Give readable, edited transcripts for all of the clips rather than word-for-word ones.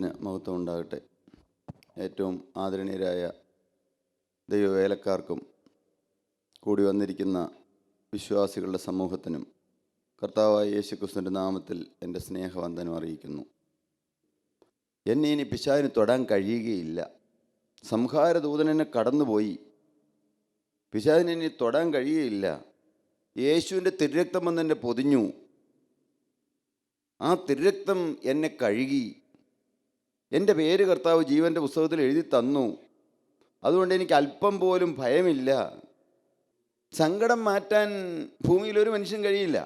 നാമത്തിന് മഹത്വം ഉണ്ടാകട്ടെ. ഏറ്റവും ആദരണീയരായ ദൈവവേലക്കാർക്കും കൂടി വന്നിരിക്കുന്ന വിശ്വാസികളുടെ സമൂഹത്തിനും കർത്താവായ യേശുക്രിസ്തുവിൻ്റെ നാമത്തിൽ എൻ്റെ സ്നേഹവന്ദനം അറിയിക്കുന്നു. എന്നെ ഇനി പിശാചിന് തൊടാൻ കഴിയുകയില്ല. സംഹാരദൂതൻ എന്നെ കടന്നുപോയി. പിശാചിന് ഇനി തൊടാൻ കഴിയുകയില്ല. യേശുവിൻ്റെ തിരുരക്തം വന്ന് എന്നെ പൊതിഞ്ഞു. ആ തിരുരക്തം എന്നെ കഴുകി. എൻ്റെ പേര് കർത്താവ് ജീവൻ്റെ പുസ്തകത്തിൽ എഴുതി തന്നു. അതുകൊണ്ട് എനിക്ക് അല്പം പോലും ഭയമില്ല. സങ്കടം മാറ്റാൻ ഭൂമിയിലൊരു മനുഷ്യൻ കഴിയില്ല.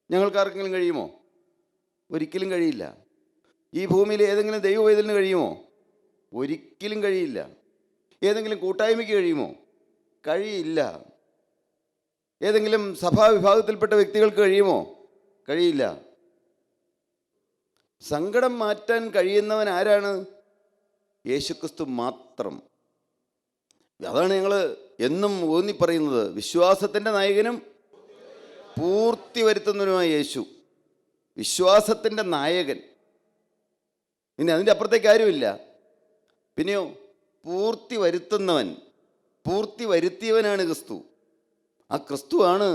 ഞങ്ങൾക്കാർക്കെങ്കിലും കഴിയുമോ? ഒരിക്കലും കഴിയില്ല. ഈ ഭൂമിയിൽ ഏതെങ്കിലും ദൈവവേദലിന് കഴിയുമോ? ഒരിക്കലും കഴിയില്ല. ഏതെങ്കിലും കൂട്ടായ്മയ്ക്ക് കഴിയുമോ? കഴിയില്ല. ഏതെങ്കിലും സഭാവിഭാഗത്തിൽപ്പെട്ട വ്യക്തികൾക്ക് കഴിയുമോ? കഴിയില്ല. സങ്കടം മാറ്റാൻ കഴിയുന്നവൻ ആരാണ്? യേശുക്രിസ്തു മാത്രം. അതാണ് ഞങ്ങൾ എന്നും ഊന്നി പറയുന്നത്. വിശ്വാസത്തിൻ്റെ നായകനും പൂർത്തി വരുത്തുന്നവനുമായ യേശു, വിശ്വാസത്തിൻ്റെ നായകൻ. പിന്നെ അതിൻ്റെ അപ്പുറത്തേക്ക് ആരുമില്ല. പിന്നെയോ പൂർത്തി വരുത്തുന്നവൻ, പൂർത്തി വരുത്തിയവനാണ് ക്രിസ്തു. ആ ക്രിസ്തുവാണ്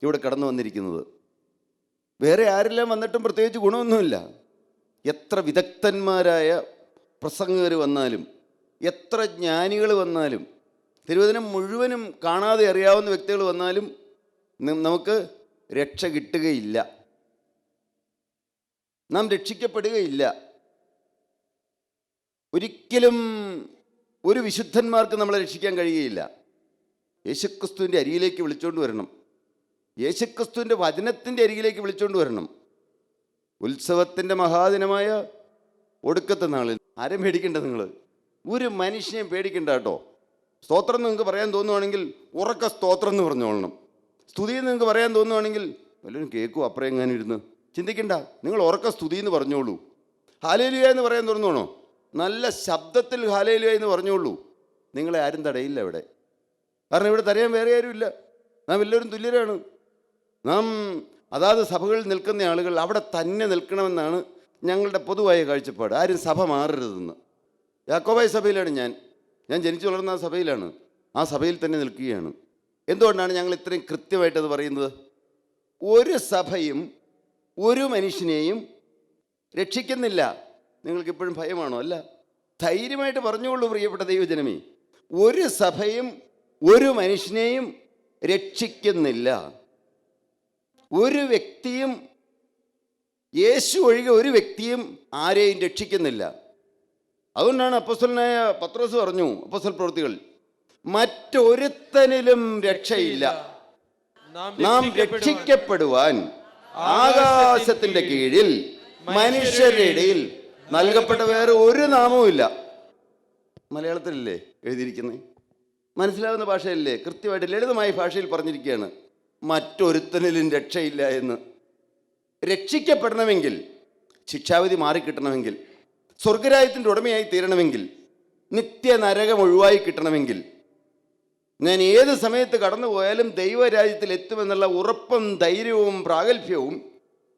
ഇവിടെ കടന്നു വന്നിരിക്കുന്നത്. വേറെ ആരെല്ലാം വന്നിട്ടും പ്രത്യേകിച്ച് ഗുണമൊന്നുമില്ല. എത്ര വിദഗ്ധന്മാരായ പ്രസംഗകർ വന്നാലും, എത്ര ജ്ഞാനികൾ വന്നാലും, തിരുവചനം മുഴുവനും കാണാതെ അറിയാവുന്ന വ്യക്തികൾ വന്നാലും നമുക്ക് രക്ഷ കിട്ടുകയില്ല. നാം രക്ഷിക്കപ്പെടുകയില്ല. ഒരിക്കലും ഒരു വിശുദ്ധന്മാർക്ക് നമ്മളെ രക്ഷിക്കാൻ കഴിയുകയില്ല. യേശുക്രിസ്തുവിൻ്റെ അരികിലേക്ക് വിളിച്ചുകൊണ്ട് വരണം. യേശുക്രിസ്തുവിൻ്റെ വചനത്തിൻ്റെ അരികിലേക്ക് വിളിച്ചുകൊണ്ട് വരണം. ഉത്സവത്തിൻ്റെ മഹാദിനമായ ഒടുക്കത്തെ നാളിൽ ആരും പേടിക്കേണ്ട. നിങ്ങൾ ഒരു മനുഷ്യനെയും പേടിക്കണ്ട കേട്ടോ. സ്തോത്രം നിങ്ങൾക്ക് പറയാൻ തോന്നുവാണെങ്കിൽ ഉറക്ക സ്തോത്രം എന്ന് പറഞ്ഞോളണം. സ്തുതി നിങ്ങൾക്ക് പറയാൻ തോന്നുവാണെങ്കിൽ വല്ലവരും കേൾക്കും അപ്പുറം എങ്ങാനും ഇരുന്ന്. ചിന്തിക്കണ്ട, നിങ്ങൾ ഉറക്ക സ്തുതി എന്ന് പറഞ്ഞോളൂ. ഹല്ലേലൂയ എന്ന് പറയാൻ തുറന്നോണോ? നല്ല ശബ്ദത്തിൽ ഹല്ലേലൂയ എന്ന് പറഞ്ഞോളൂ. നിങ്ങളെ ആരും തടയില്ല ഇവിടെ. കാരണം ഇവിടെ തടയാൻ വേറെ ആരുമില്ല. നാം എല്ലാവരും തുല്യരാണ്. നാം അതാത് സഭകളിൽ നിൽക്കുന്ന ആളുകൾ അവിടെ തന്നെ നിൽക്കണമെന്നാണ് ഞങ്ങളുടെ പൊതുവായ കാഴ്ചപ്പാട്. ആരും സഭ മാറരുതെന്ന്. യാക്കോബായ സഭയിലാണ് ഞാൻ ജനിച്ചു വളർന്ന ആ സഭയിലാണ്. ആ സഭയിൽ തന്നെ നിൽക്കുകയാണ്. എന്തുകൊണ്ടാണ് ഞങ്ങൾ ഇത്രയും കൃത്യമായിട്ടത് പറയുന്നത്? ഒരു സഭയും ഒരു മനുഷ്യനെയും രക്ഷിക്കുന്നില്ല. നിങ്ങൾക്കിപ്പോഴും ഭയമാണോ? അല്ല, ധൈര്യമായിട്ട് പറഞ്ഞുകൊള്ളൂ പ്രിയപ്പെട്ട ദൈവജനമേ. ഒരു സഭയും ഒരു മനുഷ്യനെയും രക്ഷിക്കുന്നില്ല. ഒരു വ്യക്തിയും, യേശു ഒഴികെ ഒരു വ്യക്തിയും ആരെയും രക്ഷിക്കുന്നില്ല. അതുകൊണ്ടാണ് അപ്പോസ്തലനായ പത്രോസ് പറഞ്ഞു, അപ്പോസ്തല പ്രവൃത്തികൾ, മറ്റൊരുത്തനിലും രക്ഷയില്ല. നാം രക്ഷിക്കപ്പെടുവാൻ ആകാശത്തിന്റെ കീഴിൽ മനുഷ്യരുടെ ഇടയിൽ നൽകപ്പെട്ട വേറെ ഒരു നാമവും ഇല്ല. മലയാളത്തിലല്ലേ എഴുതിയിരിക്കുന്നത്? മനസ്സിലാവുന്ന ഭാഷയല്ലേ? കൃത്യമായിട്ട് ലളിതമായ ഭാഷയിൽ പറഞ്ഞിരിക്കുകയാണ്, മറ്റൊരുത്തനിലും രക്ഷയില്ല എന്ന്. രക്ഷിക്കപ്പെടണമെങ്കിൽ, ശിക്ഷാവിധി മാറിക്കിട്ടണമെങ്കിൽ, സ്വർഗരാജ്യത്തിൻ്റെ ഉടമയായി തീരണമെങ്കിൽ, നിത്യനരകം ഒഴിവായി കിട്ടണമെങ്കിൽ, ഞാൻ ഏത് സമയത്ത് കടന്നു പോയാലും ദൈവരാജ്യത്തിൽ എത്തുമെന്നുള്ള ഉറപ്പും ധൈര്യവും പ്രാഗൽഭ്യവും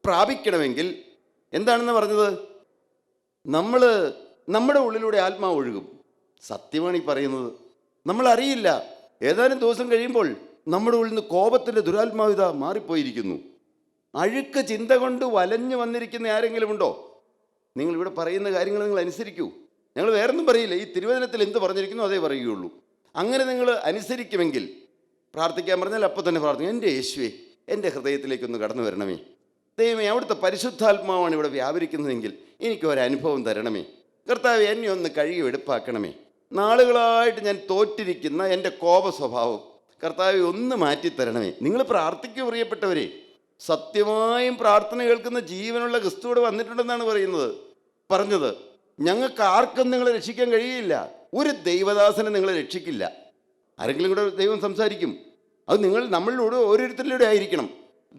പ്രാപിക്കണമെങ്കിൽ എന്താണെന്ന് പറഞ്ഞത്? നമ്മുടെ ഉള്ളിലൂടെ ആത്മാവ് ഒഴുകും. സത്യമാണ് ഈ പറയുന്നത്. നമ്മൾ അറിയില്ല. ഏതാനും ദിവസം കഴിയുമ്പോൾ നമ്മുടെ ഉള്ളിൽ നിന്ന് കോപത്തിൻ്റെ ദുരാത്മാവിത മാറിപ്പോയിരിക്കുന്നു. അഴുക്ക് ചിന്ത കൊണ്ട് വലഞ്ഞു വന്നിരിക്കുന്ന ആരെങ്കിലും ഉണ്ടോ? നിങ്ങളിവിടെ പറയുന്ന കാര്യങ്ങൾ നിങ്ങൾ അനുസരിക്കൂ. ഞങ്ങൾ വേറൊന്നും പറയില്ല. ഈ തിരുവചനത്തിൽ എന്ത് പറഞ്ഞിരിക്കുന്നു അതേ പറയുകയുള്ളൂ. അങ്ങനെ നിങ്ങൾ അനുസരിക്കുമെങ്കിൽ, പ്രാർത്ഥിക്കാൻ പറഞ്ഞാൽ അപ്പോൾ തന്നെ പ്രാർത്ഥിക്കും, എൻ്റെ യേശുവേ, എൻ്റെ ഹൃദയത്തിലേക്കൊന്ന് കടന്നു വരണമേ. ദൈവമേ, അവിടുത്തെ പരിശുദ്ധാത്മാവാണ് ഇവിടെ വ്യാപരിക്കുന്നതെങ്കിൽ എനിക്കൊരനുഭവം തരണമേ. കർത്താവേ, എന്നെ ഒന്ന് കഴുകി വെടുപ്പാക്കണമേ. നാളുകളായിട്ട് ഞാൻ തോറ്റിരിക്കുന്ന എൻ്റെ കോപ സ്വഭാവം കർത്താവെ ഒന്ന് മാറ്റിത്തരണമേ. നിങ്ങൾ പ്രാർത്ഥിക്കൂ പ്രിയപ്പെട്ടവരെ. സത്യമായും പ്രാർത്ഥന കേൾക്കുന്ന ജീവനുള്ള ക്രിസ്തുവിടെ വന്നിട്ടുണ്ടെന്നാണ് പറഞ്ഞത്. ഞങ്ങൾക്ക് ആർക്കും നിങ്ങളെ രക്ഷിക്കാൻ കഴിയില്ല. ഒരു ദൈവദാസനെ നിങ്ങളെ രക്ഷിക്കില്ല. ആരെങ്കിലും കൂടെ ദൈവം സംസാരിക്കും. അത് നമ്മളിലൂടെ ഓരോരുത്തരിലൂടെ ആയിരിക്കണം.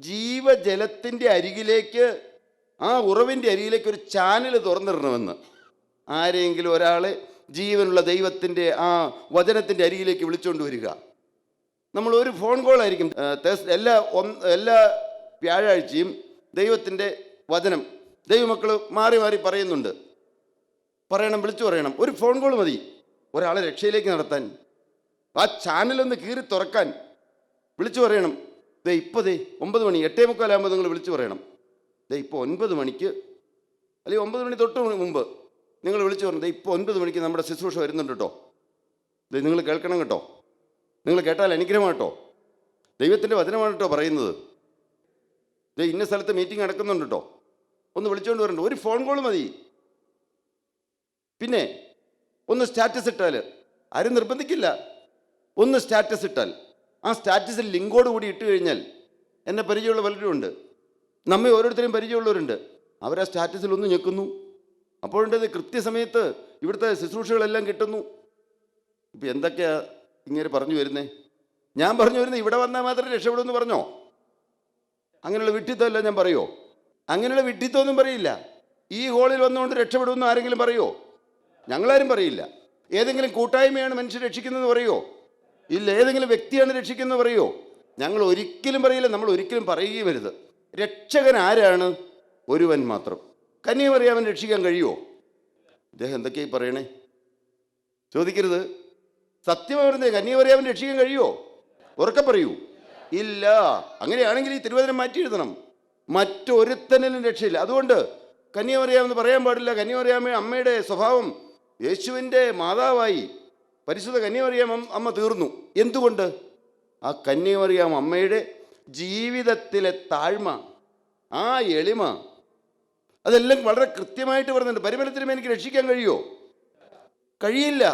ജീവജലത്തിൻ്റെ അരികിലേക്ക്, ആ ഉറവിൻ്റെ അരികിലേക്ക് ഒരു ചാനൽ തുറന്നിടണമെന്ന്. ആരെങ്കിലും ഒരാളെ ജീവനുള്ള ദൈവത്തിൻ്റെ ആ വചനത്തിൻ്റെ അരികിലേക്ക് വിളിച്ചുകൊണ്ട് വരിക. നമ്മൾ ഒരു ഫോൺ കോൾ ആയിരിക്കും. എല്ലാ വ്യാഴാഴ്ചയും ദൈവത്തിൻ്റെ വചനം ദൈവമക്കൾ മാറി മാറി പറയുന്നുണ്ട്. പറയണം, വിളിച്ചു പറയണം. ഒരു ഫോൺ കോൾ മതി ഒരാളെ രക്ഷയിലേക്ക് നടത്താൻ. ആ ചാനലൊന്ന് കീറി തുറക്കാൻ വിളിച്ചു പറയണം. ദേ ഇപ്പോൾ 9 മണി 8:45 നിങ്ങൾ വിളിച്ചു പറയണം. ദേ ഇപ്പോൾ 9 മണിക്ക്, അല്ലെങ്കിൽ 9 മണി തൊട്ട് മുമ്പ് നിങ്ങൾ വിളിച്ചു പറഞ്ഞു, ദേ ഇപ്പോൾ 9 മണിക്ക് നമ്മുടെ ശുശ്രൂഷ വരുന്നുണ്ട് കേട്ടോ, ദേ നിങ്ങൾ കേൾക്കണം കേട്ടോ, നിങ്ങൾ കേട്ടാൽ അനുഗ്രഹമാണ് കേട്ടോ, ദൈവത്തിൻ്റെ വചനമാണ് കേട്ടോ പറയുന്നത്, ദേ ഇന്ന സ്ഥലത്ത് മീറ്റിംഗ് നടക്കുന്നുണ്ട് കേട്ടോ, ഒന്ന് വിളിച്ചുകൊണ്ട് വരണ്ട. ഒരു ഫോൺ കോൾ മതി. പിന്നെ ഒന്ന് സ്റ്റാറ്റസ് ഇട്ടാൽ, ആരും നിർബന്ധിക്കില്ല, ഒന്ന് സ്റ്റാറ്റസ് ഇട്ടാൽ ആ സ്റ്റാറ്റസിൽ ലിങ്കോട് കൂടി ഇട്ട് കഴിഞ്ഞാൽ, എന്നെ പരിചയമുള്ള പലരും ഉണ്ട്, നമ്മെ ഓരോരുത്തരെയും പരിചയമുള്ളവരുണ്ട്, അവർ ആ സ്റ്റാറ്റസിൽ ഒന്ന് ഞെക്കുന്നു, അപ്പോഴത് കൃത്യസമയത്ത് ഇവിടുത്തെ ശുശ്രൂഷകളെല്ലാം കിട്ടുന്നു. ഇപ്പം എന്തൊക്കെയാ ഇങ്ങനെ പറഞ്ഞു വരുന്നേ? ഞാൻ പറഞ്ഞു വരുന്നത് ഇവിടെ വന്നാൽ മാത്രമേ രക്ഷപ്പെടുമെന്ന് പറഞ്ഞോ? അങ്ങനെയുള്ള വിഡ്ഢിത്തമല്ല ഞാൻ പറയുമോ? അങ്ങനെയുള്ള വിഡ്ഢിത്തമൊന്നും പറയില്ല. ഈ ഹോളിൽ വന്നുകൊണ്ട് രക്ഷപ്പെടുമെന്ന് ആരെങ്കിലും പറയുമോ? ഞങ്ങളാരും പറയില്ല. ഏതെങ്കിലും കൂട്ടായ്മയാണ് മനുഷ്യൻ രക്ഷിക്കുന്നതെന്ന് പറയുമോ? ഇല്ല. ഏതെങ്കിലും വ്യക്തിയാണ് രക്ഷിക്കുന്നത് പറയുമോ? ഞങ്ങൾ ഒരിക്കലും പറയില്ല, നമ്മൾ ഒരിക്കലും പറയുകയും വരുത്. രക്ഷകൻ ആരാണ്? ഒരുവൻ മാത്രം. കന്യാമറിയാമൻ രക്ഷിക്കാൻ കഴിയുമോ? അദ്ദേഹം എന്തൊക്കെയായി പറയണേ? ചോദിക്കരുത്. സത്യമായിരുന്നേ, കന്യാമറിയാമൻ രക്ഷിക്കാൻ കഴിയുമോ? ഉറക്കെ പറയൂ. ഇല്ല. അങ്ങനെയാണെങ്കിൽ ഈ തിരുവചനം മാറ്റി എഴുതണം. മറ്റൊരുത്തനും രക്ഷയില്ല. അതുകൊണ്ട് കന്യാമറിയാമെന്ന് പറയാൻ പാടില്ല. കന്യാമറിയാമ്മ അമ്മയുടെ സ്വഭാവം യേശുവിൻ്റെ മാതാവായി പരിശുദ്ധ കന്യാമറിയാം അമ്മ തീർന്നു. എന്തുകൊണ്ട്? ആ കന്യാമറിയാം അമ്മയുടെ ജീവിതത്തിലെ താഴ്മ, ആ എളിമ, അതെല്ലാം വളരെ കൃത്യമായിട്ട് പറയുന്നുണ്ട്. പരിമല തിരുമേനിക്ക് രക്ഷിക്കാൻ കഴിയുമോ? കഴിയില്ല.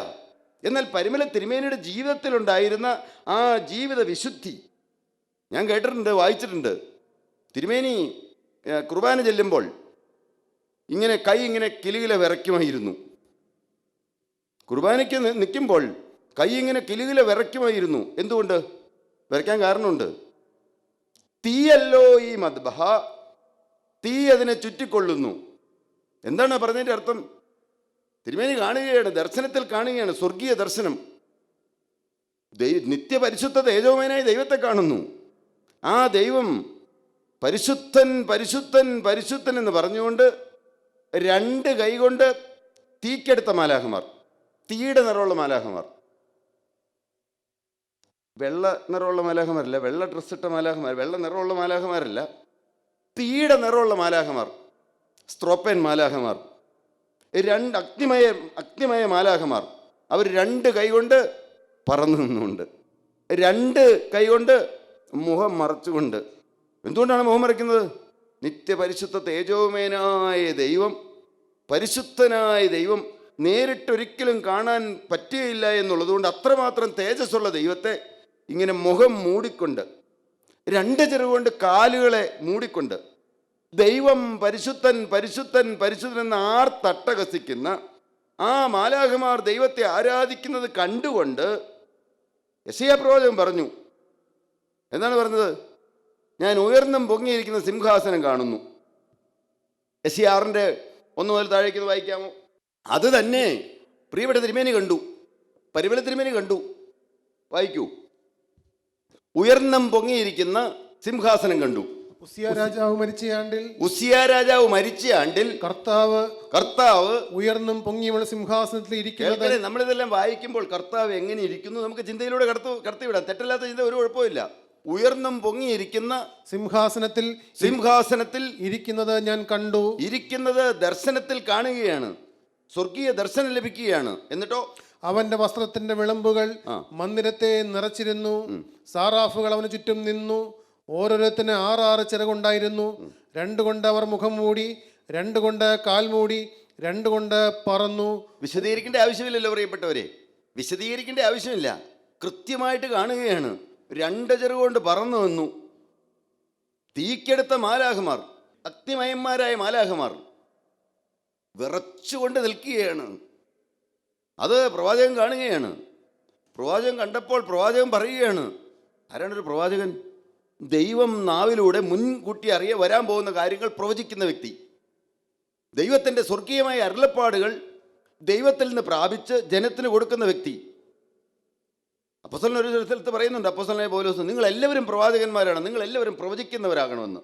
എന്നാൽ പരിമല തിരുമേനിയുടെ ജീവിതത്തിലുണ്ടായിരുന്ന ആ ജീവിത വിശുദ്ധി ഞാൻ കേട്ടിട്ടുണ്ട്, വായിച്ചിട്ടുണ്ട്. തിരുമേനി കുർബാന ചെല്ലുമ്പോൾ ഇങ്ങനെ കൈ ഇങ്ങനെ കിലുകില വിറയ്ക്കുമായിരുന്നു. കുർബാനയ്ക്ക് നിൽക്കുമ്പോൾ കൈ ഇങ്ങനെ കിലുകില വിറയ്ക്കുമായിരുന്നു. എന്തുകൊണ്ട്? വിറയ്ക്കാൻ കാരണമുണ്ട്. തീയല്ലോ ഈ മദ്ബഹ, തീ അതിനെ ചുറ്റിക്കൊള്ളുന്നു. എന്താണ് പറഞ്ഞതിൻ്റെ അർത്ഥം? തിരുമേനി കാണുകയാണ്, ദർശനത്തിൽ കാണുകയാണ്, സ്വർഗീയ ദർശനം. നിത്യപരിശുദ്ധ തേജോമയനായ ദൈവത്തെ കാണുന്നു. ആ ദൈവം പരിശുദ്ധൻ പരിശുദ്ധൻ പരിശുദ്ധൻ എന്ന് പറഞ്ഞുകൊണ്ട് 2 കൈകൊണ്ട് തീക്കെടുത്ത മാലാഖമാർ, തീയുടെ നിറമുള്ള മാലാഖമാർ, വെള്ള നിറമുള്ള മാലാഖമാരല്ല, വെള്ള ഡ്രസ്സിട്ട മാലാഖമാർ, വെള്ള നിറമുള്ള മാലാഖമാരല്ല, തീയുടെ നിറമുള്ള മാലാഖമാർ, സ്ത്രോപ്പൻ മാലാഖമാർ, 2 അഗ്നിമയ മാലാഖമാർ. അവർ 2 കൈകൊണ്ട് പറന്നു നിന്നുകൊണ്ട്, 2 കൈകൊണ്ട് മുഖം മറച്ചുകൊണ്ട്. എന്തുകൊണ്ടാണ് മുഖം മറയ്ക്കുന്നത്? നിത്യപരിശുദ്ധ തേജോമയനായ ദൈവം, പരിശുദ്ധനായ ദൈവം നേരിട്ടൊരിക്കലും കാണാൻ പറ്റുകയില്ല എന്നുള്ളതുകൊണ്ട്, അത്രമാത്രം തേജസ്സുള്ള ദൈവത്തെ ഇങ്ങനെ മുഖം മൂടിക്കൊണ്ട്, 2 ചെറുകൊണ്ട് കാലുകളെ മൂടിക്കൊണ്ട്, ദൈവം പരിശുദ്ധൻ പരിശുദ്ധൻ പരിശുദ്ധൻ എന്ന് ആർത്തട്ടഹസിക്കുന്ന ആ മാലാഖമാർ ദൈവത്തെ ആരാധിക്കുന്നത് കണ്ടുകൊണ്ട് യെശയ്യാ പ്രവാചകൻ പറഞ്ഞു. എന്താണ് പറഞ്ഞത്? ഞാൻ ഉയർന്നും പൊങ്ങിയിരിക്കുന്ന സിംഹാസനം കാണുന്നു. യെശയ്യാ 6:1 മുതൽ താഴേക്ക് വായിക്കാമോ? അത് തന്നെ പ്രിയപ്പെട്ട തിരുമേനി കണ്ടു, പരിമല തിരുമേനി കണ്ടു. വായിക്കൂ. ഉയർന്നും പൊങ്ങിയിരിക്കുന്ന സിംഹാസനം കണ്ടു. ഉസിയ രാജാവ് മരിച്ച ആണ്ടിൽ കർത്താവ് ഉയർന്നും പൊങ്ങിയുള്ള സിംഹാസനത്തിൽ ഇരിക്കുന്നത്. നമ്മളിതെല്ലാം വായിക്കുമ്പോൾ കർത്താവ് എങ്ങനെ ഇരിക്കുന്നു നമുക്ക് ചിന്തയിലൂടെ കടത്തിവിടാം. തെറ്റല്ലാത്ത ചിന്ത, ഒരു കുഴപ്പമില്ല. ഉയർന്നും പൊങ്ങിയിരിക്കുന്ന സിംഹാസനത്തിൽ ഇരിക്കുന്നത് ഞാൻ കണ്ടു. ഇരിക്കുന്നത് ദർശനത്തിൽ കാണുകയാണ്, സ്വർഗീയ ദർശനം ലഭിക്കുകയാണ്. എന്നിട്ടോ അവന്റെ വസ്ത്രത്തിന്റെ വിളമ്പുകൾ മന്ദിരത്തെ നിറച്ചിരുന്നു. സാറാഫുകൾ അവന് ചുറ്റും നിന്നു. ഓരോരുത്തന് 6 ചിറകുണ്ടായിരുന്നു. 2 കൊണ്ട് അവർ മുഖം മൂടി, 2 കൊണ്ട് കാൽ മൂടി, 2 കൊണ്ട് പറന്നു. വിശദീകരിക്കേണ്ട ആവശ്യമില്ലല്ലോ പ്രിയപ്പെട്ടവരെ, വിശദീകരിക്കേണ്ട ആവശ്യമില്ല. കൃത്യമായിട്ട് കാണുകയാണ്. 2 ചിറകുകൊണ്ട് പറന്നു വന്നു. തീക്കെടുത്ത മാലാഖമാർ, അഗ്നിമയന്മാരായ മാലാഖമാർ വിറച്ചുകൊണ്ട് നിൽക്കുകയാണ്. അത് പ്രവാചകൻ കാണുകയാണ്. പ്രവാചകൻ കണ്ടപ്പോൾ പ്രവാചകൻ പറയുകയാണ്. ആരാണൊരു പ്രവാചകൻ? ദൈവം നാവിലൂടെ മുൻകൂട്ടി വരാൻ പോകുന്ന കാര്യങ്ങൾ പ്രവചിക്കുന്ന വ്യക്തി. ദൈവത്തിൻ്റെ സ്വർഗീയമായ അരുളപ്പാടുകൾ ദൈവത്തിൽ നിന്ന് പ്രാപിച്ച് ജനത്തിന് കൊടുക്കുന്ന വ്യക്തി. അപ്പോസ്തലൻ ഒരു സ്ഥലത്ത് പറയുന്നുണ്ട്, അപ്പോസ്തലനായ പൗലോസ്, നിങ്ങൾ എല്ലാവരും പ്രവാചകന്മാരാണ്, നിങ്ങൾ എല്ലാവരും പ്രവചിക്കുന്നവരാകണമെന്ന്.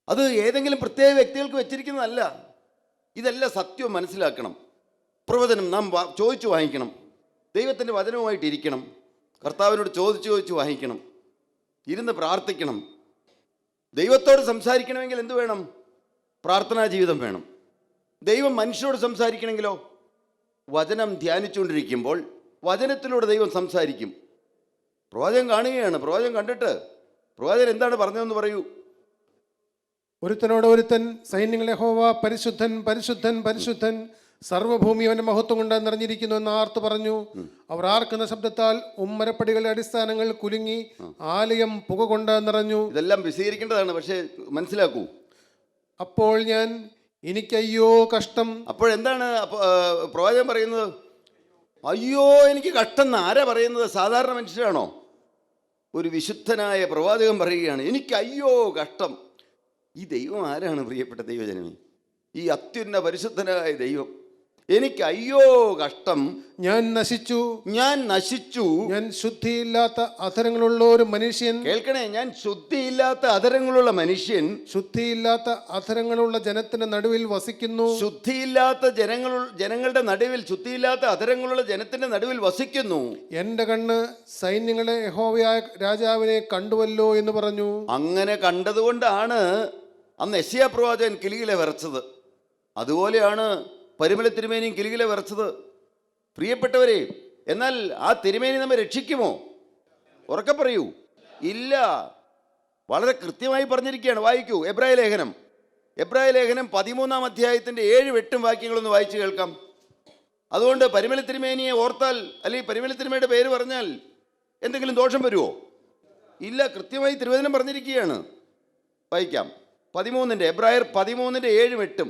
അത് ഏതെങ്കിലും പ്രത്യേക വ്യക്തികൾക്ക് വെച്ചിരിക്കുന്നതല്ല. ഇതെല്ലാം സത്യവും മനസ്സിലാക്കണം. പ്രവചനം നാം ചോദിച്ചു വാങ്ങിക്കണം. ദൈവത്തിൻ്റെ വചനവുമായിട്ടിരിക്കണം. കർത്താവിനോട് ചോദിച്ചു വാങ്ങിക്കണം. ഇരുന്ന് പ്രാർത്ഥിക്കണം. ദൈവത്തോട് സംസാരിക്കണമെങ്കിൽ എന്ത് വേണം? പ്രാർത്ഥനാ ജീവിതം വേണം. ദൈവം മനുഷ്യരോട് സംസാരിക്കണമെങ്കിലോ വചനം ധ്യാനിച്ചുകൊണ്ടിരിക്കുമ്പോൾ വചനത്തിലൂടെ ദൈവം സംസാരിക്കും. പ്രവാചകൻ കാണുകയാണ്. പ്രവാചകൻ കണ്ടിട്ട് പ്രവാചകൻ എന്താണ് പറഞ്ഞതെന്ന് പറയൂ. ഒരുത്തനോട് ഒരുത്തൻ, സൈന്യങ്ങളെ യഹോവ പരിശുദ്ധൻ പരിശുദ്ധൻ പരിശുദ്ധൻ, സർവ്വഭൂമി അവന്റെ മഹത്വം കൊണ്ട് നിറഞ്ഞിരിക്കുന്നു എന്ന് ആർത്തു പറഞ്ഞു. അവർ ആർക്കുന്ന ശബ്ദത്താൽ ഉമ്മരപ്പടികളുടെ അടിസ്ഥാനങ്ങൾ കുലുങ്ങി, ആലയം പുക കൊണ്ട് നിറഞ്ഞു. ഇതെല്ലാം വിശദീകരിക്കേണ്ടതാണ്, പക്ഷേ മനസ്സിലാക്കൂ. അപ്പോൾ ഞാൻ, എനിക്കയ്യോ കഷ്ടം. അപ്പോഴെന്താണ് പ്രവാചകൻ പറയുന്നത്? അയ്യോ എനിക്ക് കഷ്ടം എന്ന് ആരാ പറയുന്നത്? സാധാരണ മനുഷ്യരാണോ? ഒരു വിശുദ്ധനായ പ്രവാചകൻ പറയുകയാണ്, എനിക്ക് അയ്യോ കഷ്ടം. ഈ ദൈവം ആരാണ് പ്രിയപ്പെട്ട ദൈവജനമേ? ഈ അത്യുന്ന പരിശുദ്ധനായ ദൈവം. എനിക്ക് അയ്യോ കഷ്ടം, ഞാൻ നശിച്ചു, ഞാൻ നശിച്ചു, ഞാൻ ശുദ്ധിയില്ലാത്ത അധരങ്ങളുള്ള ഒരു മനുഷ്യൻ. കേൾക്കണേ, ഞാൻ ശുദ്ധിയില്ലാത്ത അധരങ്ങളുള്ള മനുഷ്യൻ, ശുദ്ധിയില്ലാത്ത അധരങ്ങളുള്ള ജനത്തിന്റെ നടുവിൽ വസിക്കുന്നു. ശുദ്ധിയില്ലാത്ത ജനങ്ങളുടെ നടുവിൽ, ശുദ്ധിയില്ലാത്ത അധരങ്ങളുള്ള ജനത്തിന്റെ നടുവിൽ വസിക്കുന്നു. എന്റെ കണ്ണ് സൈന്യങ്ങളെ യഹോവയായ രാജാവിനെ കണ്ടുവല്ലോ എന്ന് പറഞ്ഞു. അങ്ങനെ കണ്ടതുകൊണ്ടാണ് അന്ന് യെശയ്യാ പ്രവാചകൻ കിലുകിലെ വിറച്ചത്. അതുപോലെയാണ് പരിമല തിരുമേനിയും കിലുകിലെ വിറച്ചത്. പ്രിയപ്പെട്ടവരെ, എന്നാൽ ആ തിരുമേനി നമ്മെ രക്ഷിക്കുമോ? ഉറക്കെ പറയൂ, ഇല്ല. വളരെ കൃത്യമായി പറഞ്ഞിരിക്കുകയാണ്. വായിക്കൂ എബ്രായ ലേഖനം. എബ്രായ ലേഖനം 13-ാം അധ്യായത്തിൻ്റെ 7-8 വാക്യങ്ങളൊന്ന് വായിച്ചു കേൾക്കാം. അതുകൊണ്ട് പരിമല തിരുമേനിയെ ഓർത്താൽ, അല്ലെങ്കിൽ പരിമല തിരുമേനിയുടെ പേര് പറഞ്ഞാൽ എന്തെങ്കിലും ദോഷം വരുമോ? ഇല്ല. കൃത്യമായി തിരുവചനം പറഞ്ഞിരിക്കുകയാണ്. വായിക്കാം. എബ്രായർ 13-7-8.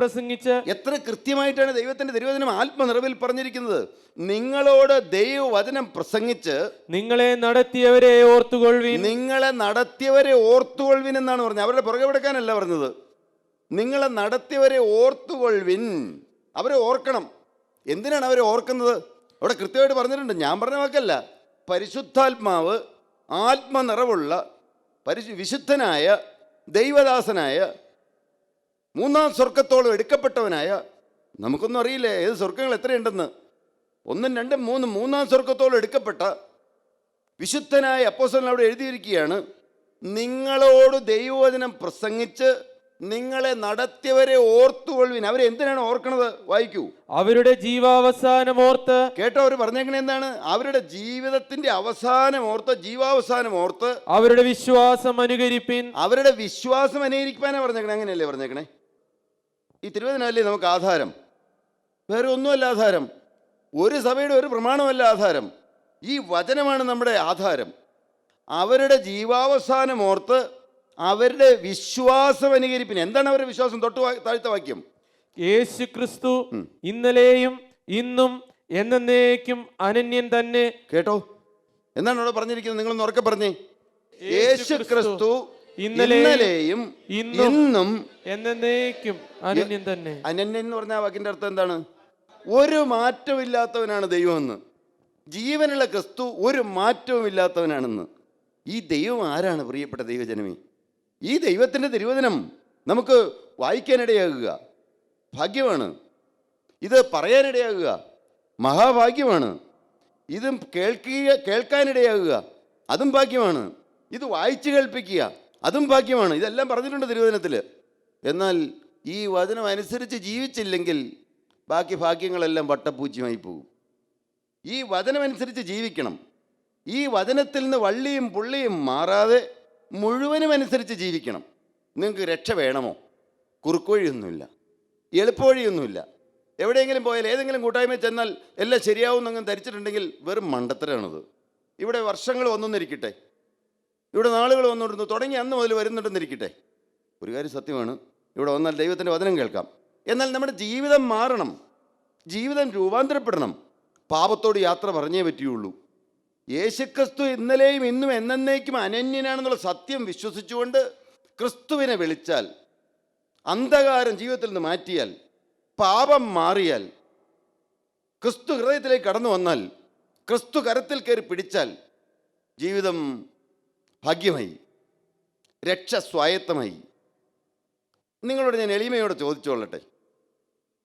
പ്രസംഗിച്ച് എത്ര കൃത്യമായിട്ടാണ് ദൈവത്തിന്റെ തിരുവചനം ആത്മനിറവിൽ പറഞ്ഞിരിക്കുന്നത്. നിങ്ങളോട് ദൈവവചനം പ്രസംഗിച്ച് നിങ്ങളെ നടത്തിയവരെ ഓർത്തുകൊള്ളുവിൻ. നിങ്ങളെ നടത്തിയവരെ ഓർത്തുകൊള്ളുവിൻ എന്നാണ് പറഞ്ഞത്. അവരുടെ പുറകെ വിടക്കാനല്ല പറഞ്ഞത്. നിങ്ങളെ നടത്തിയവരെ ഓർത്തുകൊള്ളുവിൻ. അവരെ ഓർക്കണം. എന്തിനാണ് അവരെ ഓർക്കുന്നത്? അവിടെ കൃത്യമായിട്ട് പറഞ്ഞിട്ടുണ്ട്. ഞാൻ പറഞ്ഞ വാക്കല്ല. പരിശുദ്ധാത്മാവ്, ആത്മനിറവുള്ള വിശുദ്ധനായ ദൈവദാസനായ, 3-ാം സ്വർഗത്തോളം എടുക്കപ്പെട്ടവനായ, നമുക്കൊന്നും അറിയില്ല ഏത് സ്വർഗങ്ങൾ എത്രയുണ്ടെന്ന്, 1, 2, 3, 3-ാം സ്വർഗത്തോളം എടുക്കപ്പെട്ട വിശുദ്ധനായ അപ്പോസ്തലൻ അവിടെ എഴുതിയിരിക്കുകയാണ്, നിങ്ങളോട് ദൈവവചനം പ്രസംഗിച്ച് നിങ്ങളെ നടത്തിയവരെ ഓർത്തുകൊള്ളുവിൻ. അവരെ എന്തിനാണ് ഓർക്കണത്? വായിക്കൂ. അവരുടെ ജീവാവസാനം ഓർത്ത്. കേട്ടോ, അവർ പറഞ്ഞേക്കണ എന്താണ്? അവരുടെ ജീവിതത്തിന്റെ അവസാനം ഓർത്ത്, ജീവാവസാനം ഓർത്ത് അവരുടെ വിശ്വാസം അനുകരിപ്പിൻ. അവരുടെ വിശ്വാസം അനുകരിക്കാനാ പറഞ്ഞേക്കണേ. അങ്ങനെയല്ലേ പറഞ്ഞേക്കണേ? ഈ തിരുവചനമല്ലേ നമുക്ക് ആധാരം? വേറെ ഒന്നുമല്ല ആധാരം. ഒരു സഭയുടെ ഒരു പ്രമാണമല്ല ആധാരം. ഈ വചനമാണ് നമ്മുടെ ആധാരം. അവരുടെ ജീവാവസാനം ഓർത്ത് അവരുടെ വിശ്വാസം അനുകരിപ്പിന്. എന്താണ് അവരുടെ വിശ്വാസം? താഴ്ത്ത വാക്യം. യേശു ക്രിസ്തു ഇന്നലെയും ഇന്നും എന്നേക്കും അനന്യൻ തന്നെ. കേട്ടോ, എന്താണ് അവിടെ പറഞ്ഞിരിക്കുന്നത്? നിങ്ങളൊന്ന് ഉറക്കെ പറഞ്ഞേ. യേശു ക്രിസ്തു ഇന്നലെയും ഇന്നും എന്നേക്കും അനന്യൻ തന്നെ. അനന്യൻ എന്ന് പറഞ്ഞ ആ വാക്കിന്റെ അർത്ഥം എന്താണ്? ഒരു മാറ്റവും ഇല്ലാത്തവനാണ് ദൈവമെന്ന്. ജീവനുള്ള ക്രിസ്തു ഒരു മാറ്റവും ഇല്ലാത്തവനാണെന്ന്. ഈ ദൈവം ആരാണ് പ്രിയപ്പെട്ട ദൈവജനമേ? ഈ ദൈവത്തിൻ്റെ തിരുവചനം നമുക്ക് വായിക്കാനിടയാകുക ഭാഗ്യമാണ്. ഇത് പറയാനിടയാകുക മഹാഭാഗ്യമാണ്. ഇതും കേൾക്കാനിടയാകുക അതും ഭാഗ്യമാണ്. ഇത് വായിച്ചു കേൾപ്പിക്കുക അതും ഭാഗ്യമാണ്. ഇതെല്ലാം പറഞ്ഞിട്ടുണ്ട് തിരുവചനത്തിൽ. എന്നാൽ ഈ വചനം അനുസരിച്ച് ജീവിച്ചില്ലെങ്കിൽ ബാക്കി ഭാഗ്യങ്ങളെല്ലാം വട്ടപ്പൂജ്യമായി പോകും. ഈ വചനമനുസരിച്ച് ജീവിക്കണം. ഈ വചനത്തിൽ നിന്ന് വള്ളിയും പുള്ളിയും മാറാതെ മുഴുവനും അനുസരിച്ച് ജീവിക്കണം. നിങ്ങൾക്ക് രക്ഷ വേണമോ? കുറുക്കുവഴിയൊന്നുമില്ല, എളുപ്പവഴിയൊന്നുമില്ല. എവിടെയെങ്കിലും പോയാൽ, ഏതെങ്കിലും കൂട്ടായ്മയിൽ ചെന്നാൽ എല്ലാം ശരിയാവുമെന്നങ്ങനെ ധരിച്ചിട്ടുണ്ടെങ്കിൽ വെറും മണ്ടത്തരാണത്. ഇവിടെ വർഷങ്ങൾ വന്നെന്നിരിക്കട്ടെ, ഇവിടെ നാളുകൾ വന്നുകൊണ്ടിരുന്നു, തുടങ്ങി അന്ന് മുതൽ വരുന്നുണ്ടെന്നിരിക്കട്ടെ. ഒരു കാര്യം സത്യമാണ്, ഇവിടെ വന്നാൽ ദൈവത്തിൻ്റെ വചനം കേൾക്കാം. എന്നാൽ നമ്മുടെ ജീവിതം മാറണം, ജീവിതം രൂപാന്തരപ്പെടണം. പാപത്തോട് യാത്ര പറഞ്ഞേ പറ്റുകയുള്ളൂ. യേശുക്രിസ്തു ഇന്നലെയും ഇന്നും എന്നേക്കും അനന്യനാണെന്നുള്ള സത്യം വിശ്വസിച്ചുകൊണ്ട് ക്രിസ്തുവിനെ വിളിച്ചാൽ, അന്ധകാരം ജീവിതത്തിൽ നിന്ന് മാറ്റിയാൽ, പാപം മാറിയാൽ, ക്രിസ്തു ഹൃദയത്തിലേക്ക് കടന്നു വന്നാൽ, ക്രിസ്തു കരത്തിൽ കയറി പിടിച്ചാൽ ജീവിതം ഭാഗ്യമായി, രക്ഷ സ്വായത്തമായി. നിങ്ങളോട് ഞാൻ എളിമയോടെ ചോദിച്ചോളട്ടെ,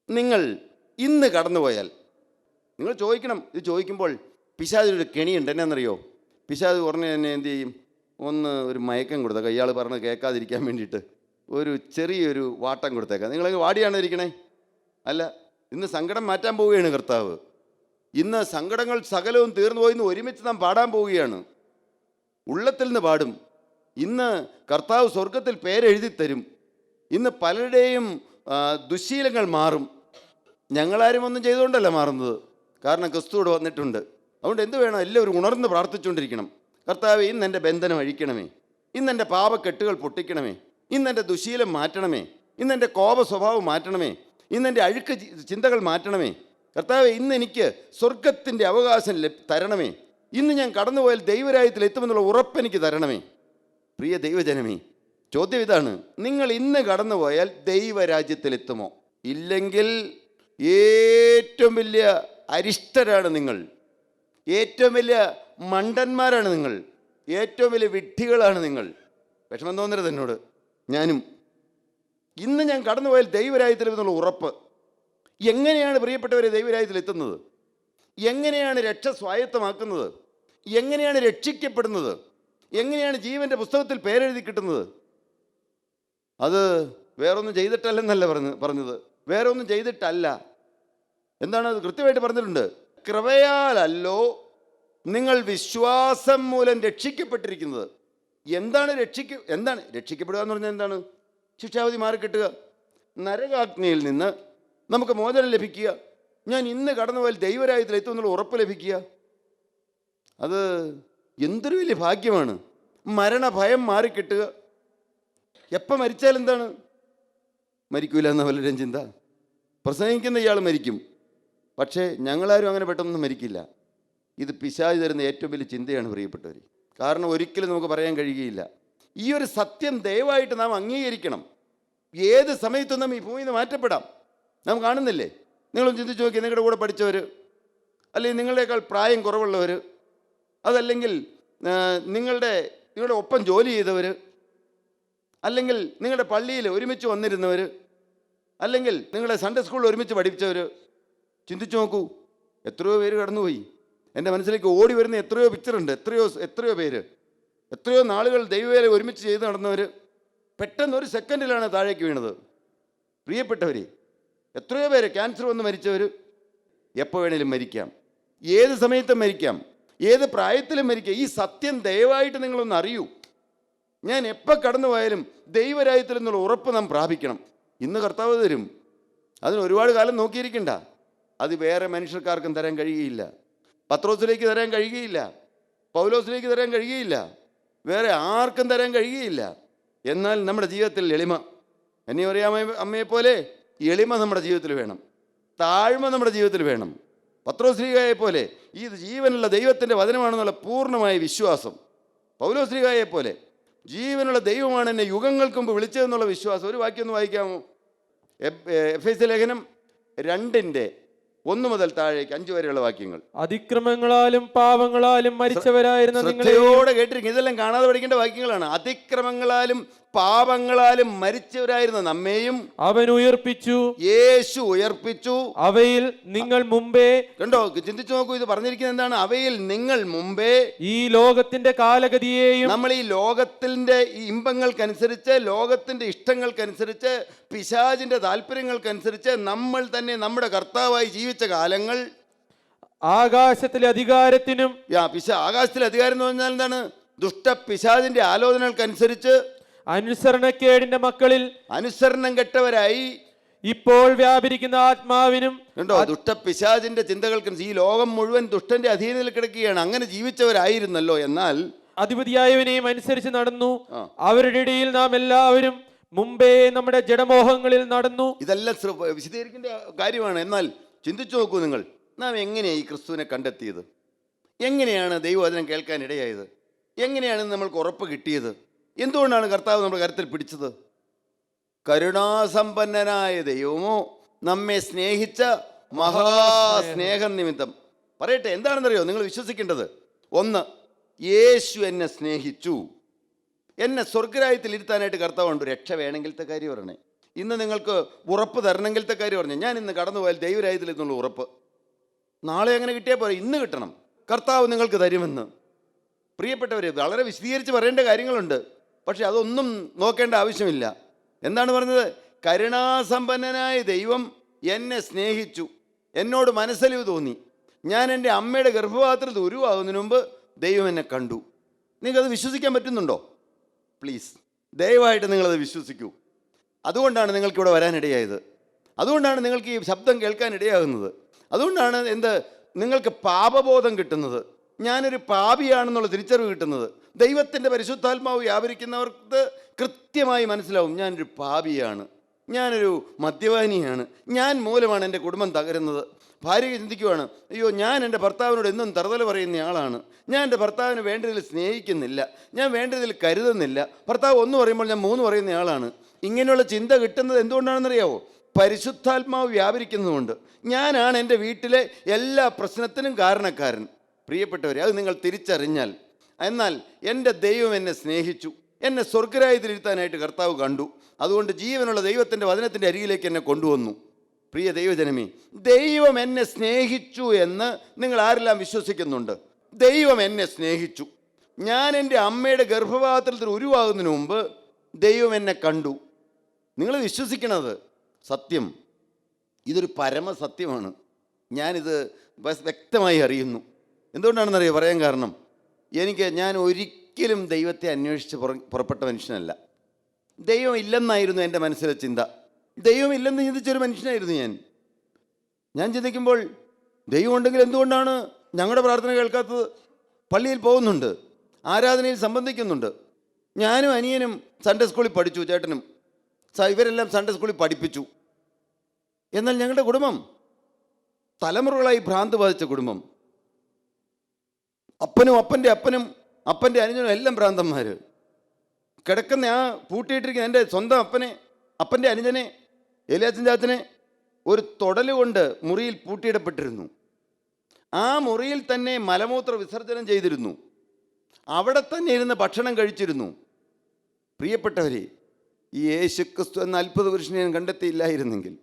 നിങ്ങൾ ഇന്ന് കടന്നുപോയാൽ, നിങ്ങൾ ചോദിക്കണം, ഇത് ചോദിക്കുമ്പോൾ പിശാചിനൊരു കെണിയുണ്ട്. എന്നാണെന്നറിയോ? പിശാച് ഉടനെ തന്നെ എന്ത് ചെയ്യും? ഒരു മയക്കം കൊടുത്തേക്കാം, ഇയാൾ പറഞ്ഞത് കേൾക്കാതിരിക്കാൻ വേണ്ടിയിട്ട് ഒരു ചെറിയൊരു വാട്ടം കൊടുത്തേക്കാം. നിങ്ങളങ്ങ് വാടിയാണ് ഇരിക്കണേ? അല്ല, ഇന്ന് സങ്കടം മാറ്റാൻ പോവുകയാണ് കർത്താവ്. ഇന്ന് സങ്കടങ്ങൾ സകലവും തീർന്നു പോയിന്ന് ഒരുമിച്ച് നാം പാടാൻ പോവുകയാണ്. ഉള്ളത്തിൽ നിന്ന് പാടും. ഇന്ന് കർത്താവ് സ്വർഗത്തിൽ പേരെഴുതി തരും. ഇന്ന് പലരുടെയും ദുശ്ശീലങ്ങൾ മാറും. ഞങ്ങളാരും ഒന്നും ചെയ്തുകൊണ്ടല്ല മാറുന്നത്, കാരണം ക്രിസ്തു ഇവിടെ വന്നിട്ടുണ്ട്. അതുകൊണ്ട് എന്ത് വേണം? എല്ലാവരും ഉണർന്ന് പ്രാർത്ഥിച്ചുകൊണ്ടിരിക്കണം. കർത്താവേ, ഇന്ന് എൻ്റെ ബന്ധനം അഴിക്കണമേ, ഇന്ന് എൻ്റെ പാപക്കെട്ടുകൾ പൊട്ടിക്കണമേ, ഇന്ന് എൻ്റെ ദുശ്ശീലം മാറ്റണമേ, ഇന്ന് എൻ്റെ കോപ സ്വഭാവം മാറ്റണമേ, ഇന്ന് എൻ്റെ അഴുക്ക് ചിന്തകൾ മാറ്റണമേ. കർത്താവേ, ഇന്ന് എനിക്ക് സ്വർഗത്തിൻ്റെ അവകാശം തരണമേ. ഇന്ന് ഞാൻ കടന്നുപോയാൽ ദൈവരാജ്യത്തിൽ എത്തുമെന്നുള്ള ഉറപ്പെനിക്ക് തരണമേ. പ്രിയ ദൈവജനമേ, ചോദ്യം ഇതാണ്: നിങ്ങൾ ഇന്ന് കടന്നുപോയാൽ ദൈവരാജ്യത്തിലെത്തുമോ? ഇല്ലെങ്കിൽ ഏറ്റവും വലിയ അരിഷ്ടരാണ് നിങ്ങൾ, ഏറ്റവും വലിയ മണ്ടന്മാരാണ് നിങ്ങൾ, ഏറ്റവും വലിയ വിഡ്ഢികളാണ് നിങ്ങൾ. വിഷമം തോന്നരുത് എന്നോട്. ഞാനും ഇന്ന് ഞാൻ കടന്നുപോയാൽ ദൈവരാജ്യത്തിലെന്നുള്ള ഉറപ്പ്. എങ്ങനെയാണ് പ്രിയപ്പെട്ടവരെ ദൈവരാജ്യത്തിലെത്തുന്നത്? എങ്ങനെയാണ് രക്ഷ സ്വായത്തമാക്കുന്നത്? എങ്ങനെയാണ് രക്ഷിക്കപ്പെടുന്നത്? എങ്ങനെയാണ് ജീവൻ്റെ പുസ്തകത്തിൽ പേരെഴുതി കിട്ടുന്നത്? അത് വേറൊന്നും ചെയ്തിട്ടല്ലെന്നല്ല പറഞ്ഞത്, വേറെ ഒന്നും ചെയ്തിട്ടല്ല. എന്താണ് അത്? കൃത്യമായിട്ട് പറഞ്ഞിട്ടുണ്ട്. കൃപയാലല്ലോ നിങ്ങൾ വിശ്വാസം മൂലം രക്ഷിക്കപ്പെട്ടിരിക്കുന്നത്. എന്താണ് രക്ഷിക്കപ്പെടുക എന്ന് പറഞ്ഞാൽ എന്താണ്? ശിക്ഷാവധി മാറിക്കിട്ടുക, നരകാഗ്നിയിൽ നിന്ന് നമുക്ക് മോചനം ലഭിക്കുക, ഞാൻ ഇന്ന് കടന്നുപോയാൽ ദൈവരാജ്യത്തിൽ എത്തുമെന്നുള്ള ഉറപ്പ് ലഭിക്കുക. അത് എന്തൊരു വലിയ ഭാഗ്യമാണ്. മരണഭയം മാറിക്കിട്ടുക. എപ്പോൾ മരിച്ചാൽ എന്താണ്? മരിക്കൂല എന്ന പലരും ചിന്ത. പ്രസംഗിക്കുന്ന ഇയാൾ മരിക്കും, പക്ഷേ ഞങ്ങളാരും അങ്ങനെ പെട്ടെന്നൊന്നും മരിക്കില്ല. ഇത് പിശാച് തരുന്ന ഏറ്റവും വലിയ ചിന്തയാണ് പ്രിയപ്പെട്ടവർ. കാരണം ഒരിക്കലും നമുക്ക് പറയാൻ കഴിയുകയില്ല. ഈ ഒരു സത്യം ദയവായിട്ട് നാം അംഗീകരിക്കണം. ഏത് സമയത്തും നാം ഈ ഭൂമിയിൽ നിന്ന് മാറ്റപ്പെടാം. നാം കാണുന്നില്ലേ? നിങ്ങളൊന്ന് ചിന്തിച്ച് നോക്കി. നിങ്ങളുടെ കൂടെ പഠിച്ചവർ, അല്ലെങ്കിൽ നിങ്ങളുടേക്കാൾ പ്രായം കുറവുള്ളവർ, അതല്ലെങ്കിൽ നിങ്ങളുടെ ഒപ്പം ജോലി ചെയ്തവർ, അല്ലെങ്കിൽ നിങ്ങളുടെ പള്ളിയിൽ ഒരുമിച്ച് വന്നിരുന്നവർ, അല്ലെങ്കിൽ നിങ്ങളുടെ സൺഡേ സ്കൂളിൽ ഒരുമിച്ച് പഠിപ്പിച്ചവർ, ചിന്തിച്ചു നോക്കൂ. എത്രയോ പേര് കടന്നുപോയി. എൻ്റെ മനസ്സിലേക്ക് ഓടി വരുന്ന എത്രയോ പിക്ചറുണ്ട്. എത്രയോ പേര്, എത്രയോ നാളുകൾ ദൈവവേല ഒരുമിച്ച് ചെയ്ത് നടന്നവർ പെട്ടെന്ന് ഒരു സെക്കൻഡിലാണ് താഴേക്ക് വീണത്. പ്രിയപ്പെട്ടവർ, എത്രയോ പേര് ക്യാൻസർ വന്ന് മരിച്ചവർ. എപ്പോൾ വേണേലും മരിക്കാം, ഏത് സമയത്തും മരിക്കാം, ഏത് പ്രായത്തിലും മരിക്കാം. ഈ സത്യം ദയവായിട്ട് നിങ്ങളൊന്ന് അറിയൂ. ഞാൻ എപ്പോൾ കടന്നു പോയാലും ദൈവരാജ്യത്തിൽ നിന്നുള്ള ഉറപ്പ് നാം പ്രാപിക്കണം. ഇന്ന് കർത്താവ് തരും. അതിന് ഒരുപാട് കാലം നോക്കിയിരിക്കണ്ട. അത് വേറെ മനുഷ്യർക്കാർക്കും തരാൻ കഴിയുകയില്ല. പത്രോസിലേക്ക് തരാൻ കഴിയുകയില്ല, പൗലോസിലേക്ക് തരാൻ കഴിയുകയില്ല, വേറെ ആർക്കും തരാൻ കഴിയുകയില്ല. എന്നാൽ നമ്മുടെ ജീവിതത്തിൽ എളിമ, എന്നെ അറിയാമ അമ്മയെപ്പോലെ എളിമ നമ്മുടെ ജീവിതത്തിൽ വേണം, താഴ്മ നമ്മുടെ ജീവിതത്തിൽ വേണം. പത്രോസ്ലീഹയെ പോലെ ഈ ജീവനുള്ള ദൈവത്തിൻ്റെ വചനമാണെന്നുള്ള പൂർണ്ണമായ വിശ്വാസം, പൗലോസ്ലീഹയെ പോലെ ജീവനുള്ള ദൈവമാണ് എന്നെ യുഗങ്ങൾക്ക് മുമ്പ് വിളിച്ചതെന്നുള്ള വിശ്വാസം. ഒരു വാക്യം ഒന്ന് വായിക്കാമോ? എഫേസ്യ ലേഖനം 2:1 മുതൽ താഴേക്ക് 5 വരെയുള്ള വാക്യങ്ങൾ. അതിക്രമങ്ങളാലും പാപങ്ങളാലും മരിച്ചവരായിരുന്ന ശ്രദ്ധയോടെ കേട്ടിരിക്കും. ഇതെല്ലാം കാണാതെ പഠിക്കേണ്ട വാക്യങ്ങളാണ്. അതിക്രമങ്ങളാലും പാപങ്ങളാലും മരിച്ചവരായിരുന്ന നമ്മെയും അവൻ ഉയർപ്പിച്ചു, യേശു ഉയർപ്പിച്ചു. അവയിൽ നിങ്ങൾ മുമ്പേ, കണ്ടോ, ചിന്തിച്ചു നോക്കൂ. ഇത് പറഞ്ഞിരിക്കുന്നത് എന്താണ്? അവയിൽ നിങ്ങൾ മുമ്പേ ഈ ലോകത്തിന്റെ കാലഗതിയെയും, നമ്മൾ ഈ ലോകത്തിന്റെ ഇമ്പങ്ങൾക്കനുസരിച്ച്, ലോകത്തിന്റെ ഇഷ്ടങ്ങൾക്കനുസരിച്ച്, പിശാചിന്റെ താല്പര്യങ്ങൾക്കനുസരിച്ച് നമ്മൾ തന്നെ നമ്മുടെ കർത്താവായി ജീവിച്ച കാലങ്ങൾ, ആകാശത്തിലെ അധികാരത്തിനും, ആകാശത്തിലെ അധികാരം എന്ന് പറഞ്ഞാൽ എന്താണ്? ദുഷ്ട പിശാചിന്റെ ആലോചനകൾക്കനുസരിച്ച് അനുസരണക്കേടിന്റെ മക്കളിൽ അനുസരണം കെട്ടവരായി ഇപ്പോൾ വ്യാപരിക്കുന്ന ആത്മാവിനും. കണ്ടോ, ദുഷ്ട പിശാചിന്റെ ചിന്തകൾക്കും. ഈ ലോകം മുഴുവൻ ദുഷ്ടന്റെ അധീനതയിൽ കിടക്കുകയാണ്. അങ്ങനെ ജീവിച്ചവരായിരുന്നല്ലോ. എന്നാൽ അധിപതിയായവനെയും അനുസരിച്ച് നടന്നു. അവരുടെ ഇടയിൽ നാം എല്ലാവരും മുമ്പേ നമ്മുടെ ജഡമോഹങ്ങളിൽ നടന്നു. ഇതെല്ലാം വിശദീകരിക്കേണ്ട കാര്യമാണ്. എന്നാൽ ചിന്തിച്ചു നോക്കൂ നിങ്ങൾ, നാം എങ്ങനെയാണ് ഈ ക്രിസ്തുവിനെ കണ്ടെത്തിയത്? എങ്ങനെയാണ് ദൈവവചനം കേൾക്കാൻ ഇടയായത്? എങ്ങനെയാണ് നമ്മൾക്ക് ഉറപ്പ് കിട്ടിയത്? എന്തുകൊണ്ടാണ് കർത്താവ് നമ്മുടെ കരുത്തിൽ പിടിച്ചത്? കരുണാസമ്പന്നനായ ദൈവമോ നമ്മെ സ്നേഹിച്ച മഹാസ്നേഹം നിമിത്തം. പറയട്ടെ, എന്താണെന്നറിയോ നിങ്ങൾ വിശ്വസിക്കേണ്ടത്? 1, യേശു എന്നെ സ്നേഹിച്ചു. എന്നെ സ്വർഗരാജ്യത്തിൽ ഇരുത്താനായിട്ട് കർത്താവ് ഉണ്ട്. രക്ഷ വേണമെങ്കിലത്തെ കാര്യം പറയണേ. ഇന്ന് നിങ്ങൾക്ക് ഉറപ്പ് തരണമെങ്കിലത്തെ കാര്യം പറഞ്ഞു. ഞാൻ ഇന്ന് കടന്നു പോയാൽ ദൈവരാജ്യത്തിൽ നിന്നുള്ള ഉറപ്പ് നാളെ അങ്ങനെ കിട്ടിയാൽ പോരെ, ഇന്ന് കിട്ടണം. കർത്താവ് നിങ്ങൾക്ക് തരുമെന്ന്. പ്രിയപ്പെട്ടവരെ, വളരെ വിശദീകരിച്ച് പറയേണ്ട കാര്യങ്ങളുണ്ട്, പക്ഷെ അതൊന്നും നോക്കേണ്ട ആവശ്യമില്ല. എന്താണ് പറഞ്ഞത്? കരുണാസമ്പന്നനായ ദൈവം എന്നെ സ്നേഹിച്ചു, എന്നോട് മനസ്സലിവ് തോന്നി, ഞാൻ എൻ്റെ അമ്മയുടെ ഗർഭപാത്രത്തിൽ ഉരുവാകുന്നതിന് മുമ്പ് ദൈവം എന്നെ കണ്ടു. നിങ്ങൾക്കത് വിശ്വസിക്കാൻ പറ്റുന്നുണ്ടോ? പ്ലീസ് ദയവായിട്ട് നിങ്ങളത് വിശ്വസിക്കൂ. അതുകൊണ്ടാണ് നിങ്ങൾക്കിവിടെ വരാനിടയായത്. അതുകൊണ്ടാണ് നിങ്ങൾക്ക് ഈ ശബ്ദം കേൾക്കാൻ ഇടയാകുന്നത്. അതുകൊണ്ടാണ് നിങ്ങൾക്ക് പാപബോധം കിട്ടുന്നത്, ഞാനൊരു പാപിയാണെന്നുള്ള തിരിച്ചറിവ് കിട്ടുന്നത്. ദൈവത്തിൻ്റെ പരിശുദ്ധാത്മാവ് വ്യാപരിക്കുന്നവർക്ക് കൃത്യമായി മനസ്സിലാവും, ഞാനൊരു പാപിയാണ്, ഞാനൊരു മദ്യപാനിയാണ്, ഞാൻ മൂലമാണ് എൻ്റെ കുടുംബം തകരുന്നത്. ഭാര്യ ചിന്തിക്കുവാണ്, അയ്യോ ഞാൻ എൻ്റെ ഭർത്താവിനോട് എന്നും തറുതല പറയുന്ന ആളാണ്, ഞാൻ എൻ്റെ ഭർത്താവിന് വേണ്ടതിൽ സ്നേഹിക്കുന്നില്ല, ഞാൻ വേണ്ടതിൽ കരുതുന്നില്ല, ഭർത്താവ് 1 പറയുമ്പോൾ ഞാൻ 3 പറയുന്ന ആളാണ്. ഇങ്ങനെയുള്ള ചിന്ത കിട്ടുന്നത് എന്തുകൊണ്ടാണെന്നറിയാവോ? പരിശുദ്ധാത്മാവ് വ്യാപരിക്കുന്നതുകൊണ്ട്. ഞാനാണ് എൻ്റെ വീട്ടിലെ എല്ലാ പ്രശ്നത്തിനും കാരണക്കാരൻ. പ്രിയപ്പെട്ടവരെ, അത് നിങ്ങൾ തിരിച്ചറിഞ്ഞാൽ, എന്നാൽ എൻ്റെ ദൈവം എന്നെ സ്നേഹിച്ചു, എന്നെ സ്വർഗ്ഗരാജ്യത്തിലിരുത്താനായിട്ട് കർത്താവ് കണ്ടു, അതുകൊണ്ട് ജീവനുള്ള ദൈവത്തിൻ്റെ വചനത്തിൻ്റെ അരികിലേക്ക് എന്നെ കൊണ്ടുവന്നു. പ്രിയ ദൈവജനമേ, ദൈവം എന്നെ സ്നേഹിച്ചു എന്ന് നിങ്ങൾ ആരെല്ലാം വിശ്വസിക്കുന്നുണ്ട്? ദൈവം എന്നെ സ്നേഹിച്ചു. ഞാൻ എൻ്റെ അമ്മയുടെ ഗർഭപാത്രത്തിൽ ഉരുവാകുന്നതിന് മുമ്പ് ദൈവം എന്നെ കണ്ടു. നിങ്ങൾ വിശ്വസിക്കണത് സത്യം. ഇതൊരു പരമസത്യമാണ്. ഞാനിത് വ്യക്തമായി അറിയുന്നു. എന്തുകൊണ്ടാണെന്നറിയോ പറയാൻ കാരണം? ഞാൻ ഒരിക്കലും ദൈവത്തെ അന്വേഷിച്ച് പുറപ്പെട്ട മനുഷ്യനല്ല. ദൈവം ഇല്ലെന്നായിരുന്നു എൻ്റെ മനസ്സിലെ ചിന്ത. ദൈവം ഇല്ലെന്ന് ചിന്തിച്ചൊരു മനുഷ്യനായിരുന്നു ഞാൻ ചിന്തിക്കുമ്പോൾ, ദൈവം ഉണ്ടെങ്കിൽ എന്തുകൊണ്ടാണ് ഞങ്ങളുടെ പ്രാർത്ഥന കേൾക്കാത്തത്? പള്ളിയിൽ പോകുന്നുണ്ട്, ആരാധനയിൽ സംബന്ധിക്കുന്നുണ്ട്. ഞാനും അനിയനും സൺഡേ സ്കൂളിൽ പഠിച്ചു, ചേട്ടനും ഇവരെല്ലാം സൺഡേ സ്കൂളിൽ പഠിപ്പിച്ചു. എന്നാൽ ഞങ്ങളുടെ കുടുംബം തലമുറകളായി ഭ്രാന്ത് ബാധിച്ച കുടുംബം. അപ്പനും അപ്പൻ്റെ അനുജനും എല്ലാം ഭ്രാന്തന്മാർ. കിടക്കുന്ന പൂട്ടിയിട്ടിരിക്കുന്ന എൻ്റെ സ്വന്തം അപ്പൻ്റെ അനുജനെ, ഏലിയാച്ചൻ ചാച്ചനെ ഒരു തൊടല് കൊണ്ട് മുറിയിൽ പൂട്ടിയിടപ്പെട്ടിരുന്നു. ആ മുറിയിൽ തന്നെ മലമൂത്ര വിസർജനം ചെയ്തിരുന്നു. അവിടെ തന്നെ ഇരുന്ന് ഭക്ഷണം കഴിച്ചിരുന്നു. പ്രിയപ്പെട്ടവരെ, ഈ യേശുക്രിസ്തു എന്ന അത്ഭുത പുരുഷനെ ഞാൻ കണ്ടെത്തിയില്ലായിരുന്നെങ്കിൽ,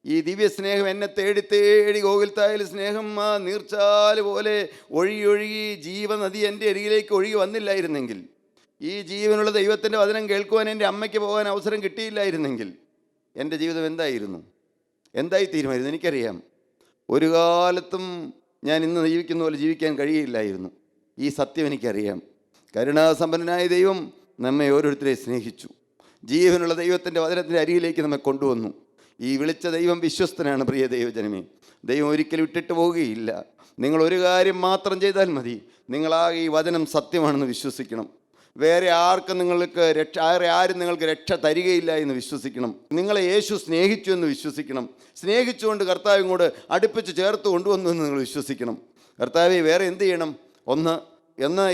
ഈ ദിവ്യ സ്നേഹം എന്നെ തേടി തേടി ഗോകുൽത്തായിൽ സ്നേഹം ആ നീർച്ചാല് പോലെ ഒഴുകി ജീവനദി എൻ്റെ അരികിലേക്ക് ഒഴുകി വന്നില്ലായിരുന്നെങ്കിൽ, ഈ ജീവനുള്ള ദൈവത്തിൻ്റെ വചനം കേൾക്കുവാൻ എൻ്റെ അമ്മയ്ക്ക് പോകാൻ അവസരം കിട്ടിയില്ലായിരുന്നെങ്കിൽ, എൻ്റെ ജീവിതം എന്തായി തീരുമായിരുന്നു? എനിക്കറിയാം, ഒരു കാലത്തും ഞാൻ ഇന്ന് ജീവിക്കുന്ന പോലെ ജീവിക്കാൻ കഴിയില്ലായിരുന്നു. ഈ സത്യം എനിക്കറിയാം. കരുണാസമ്പന്നനായ ദൈവം നമ്മെ ഓരോരുത്തരെയും സ്നേഹിച്ചു. ജീവനുള്ള ദൈവത്തിൻ്റെ വചനത്തിൻ്റെ അരികിലേക്ക് നമ്മെ കൊണ്ടുവന്നു. ഈ വിളിച്ച ദൈവം വിശ്വസ്തനാണ്. പ്രിയ ദൈവജനമേ, ദൈവം ഒരിക്കലും ഇട്ടിട്ട് പോവുകയില്ല. നിങ്ങൾ ഒരു കാര്യം മാത്രം ചെയ്താൽ മതി. നിങ്ങളാകെ ഈ വചനം സത്യമാണെന്ന് വിശ്വസിക്കണം. വേറെ ആർക്കും ആരും നിങ്ങൾക്ക് രക്ഷ തരികയില്ല എന്ന് വിശ്വസിക്കണം. നിങ്ങളെ യേശു സ്നേഹിച്ചു എന്ന് വിശ്വസിക്കണം. സ്നേഹിച്ചുകൊണ്ട് കർത്താവ് ഇങ്ങോട്ട് അടുപ്പിച്ച് ചേർത്ത് കൊണ്ടുവന്നു എന്ന് നിങ്ങൾ വിശ്വസിക്കണം. കർത്താവെ, വേറെ എന്ത് ചെയ്യണം? ഒന്ന്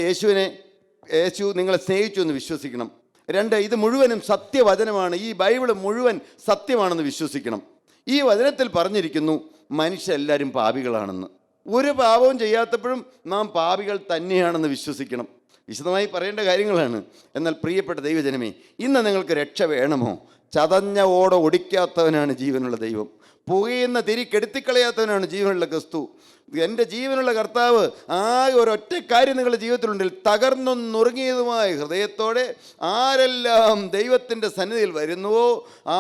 യേശു നിങ്ങളെ സ്നേഹിച്ചു എന്ന് വിശ്വസിക്കണം. 2, ഇത് മുഴുവനും സത്യവചനമാണ്, ഈ ബൈബിള് മുഴുവൻ സത്യമാണെന്ന് വിശ്വസിക്കണം. ഈ വചനത്തിൽ പറഞ്ഞിരിക്കുന്നു മനുഷ്യരെല്ലാവരും പാപികളാണെന്ന്. ഒരു പാപവും ചെയ്യാത്തപ്പോഴും നാം പാപികൾ തന്നെയാണെന്ന് വിശ്വസിക്കണം. വിശദമായി പറയേണ്ട കാര്യങ്ങളാണ്. എന്നാൽ പ്രിയപ്പെട്ട ദൈവജനമേ, ഇന്ന് നിങ്ങൾക്ക് രക്ഷ വേണമോ? ചതഞ്ഞ ഓട ഒടിക്കാത്തവനാണ് ജീവനുള്ള ദൈവം. പുകയുന്ന തിരി കെടുത്തിക്കളയാത്തവനാണ് ജീവനുള്ള ക്രിസ്തു. എൻ്റെ ജീവനുള്ള കർത്താവ് ആകെ ഒരൊറ്റ കാര്യം നിങ്ങളുടെ ജീവിതത്തിലുണ്ടെങ്കിൽ, തകർന്നും നുറുങ്ങിയതുമായ ഹൃദയത്തോടെ ആരെല്ലാം ദൈവത്തിൻ്റെ സന്നിധിയിൽ വരുന്നുവോ ആ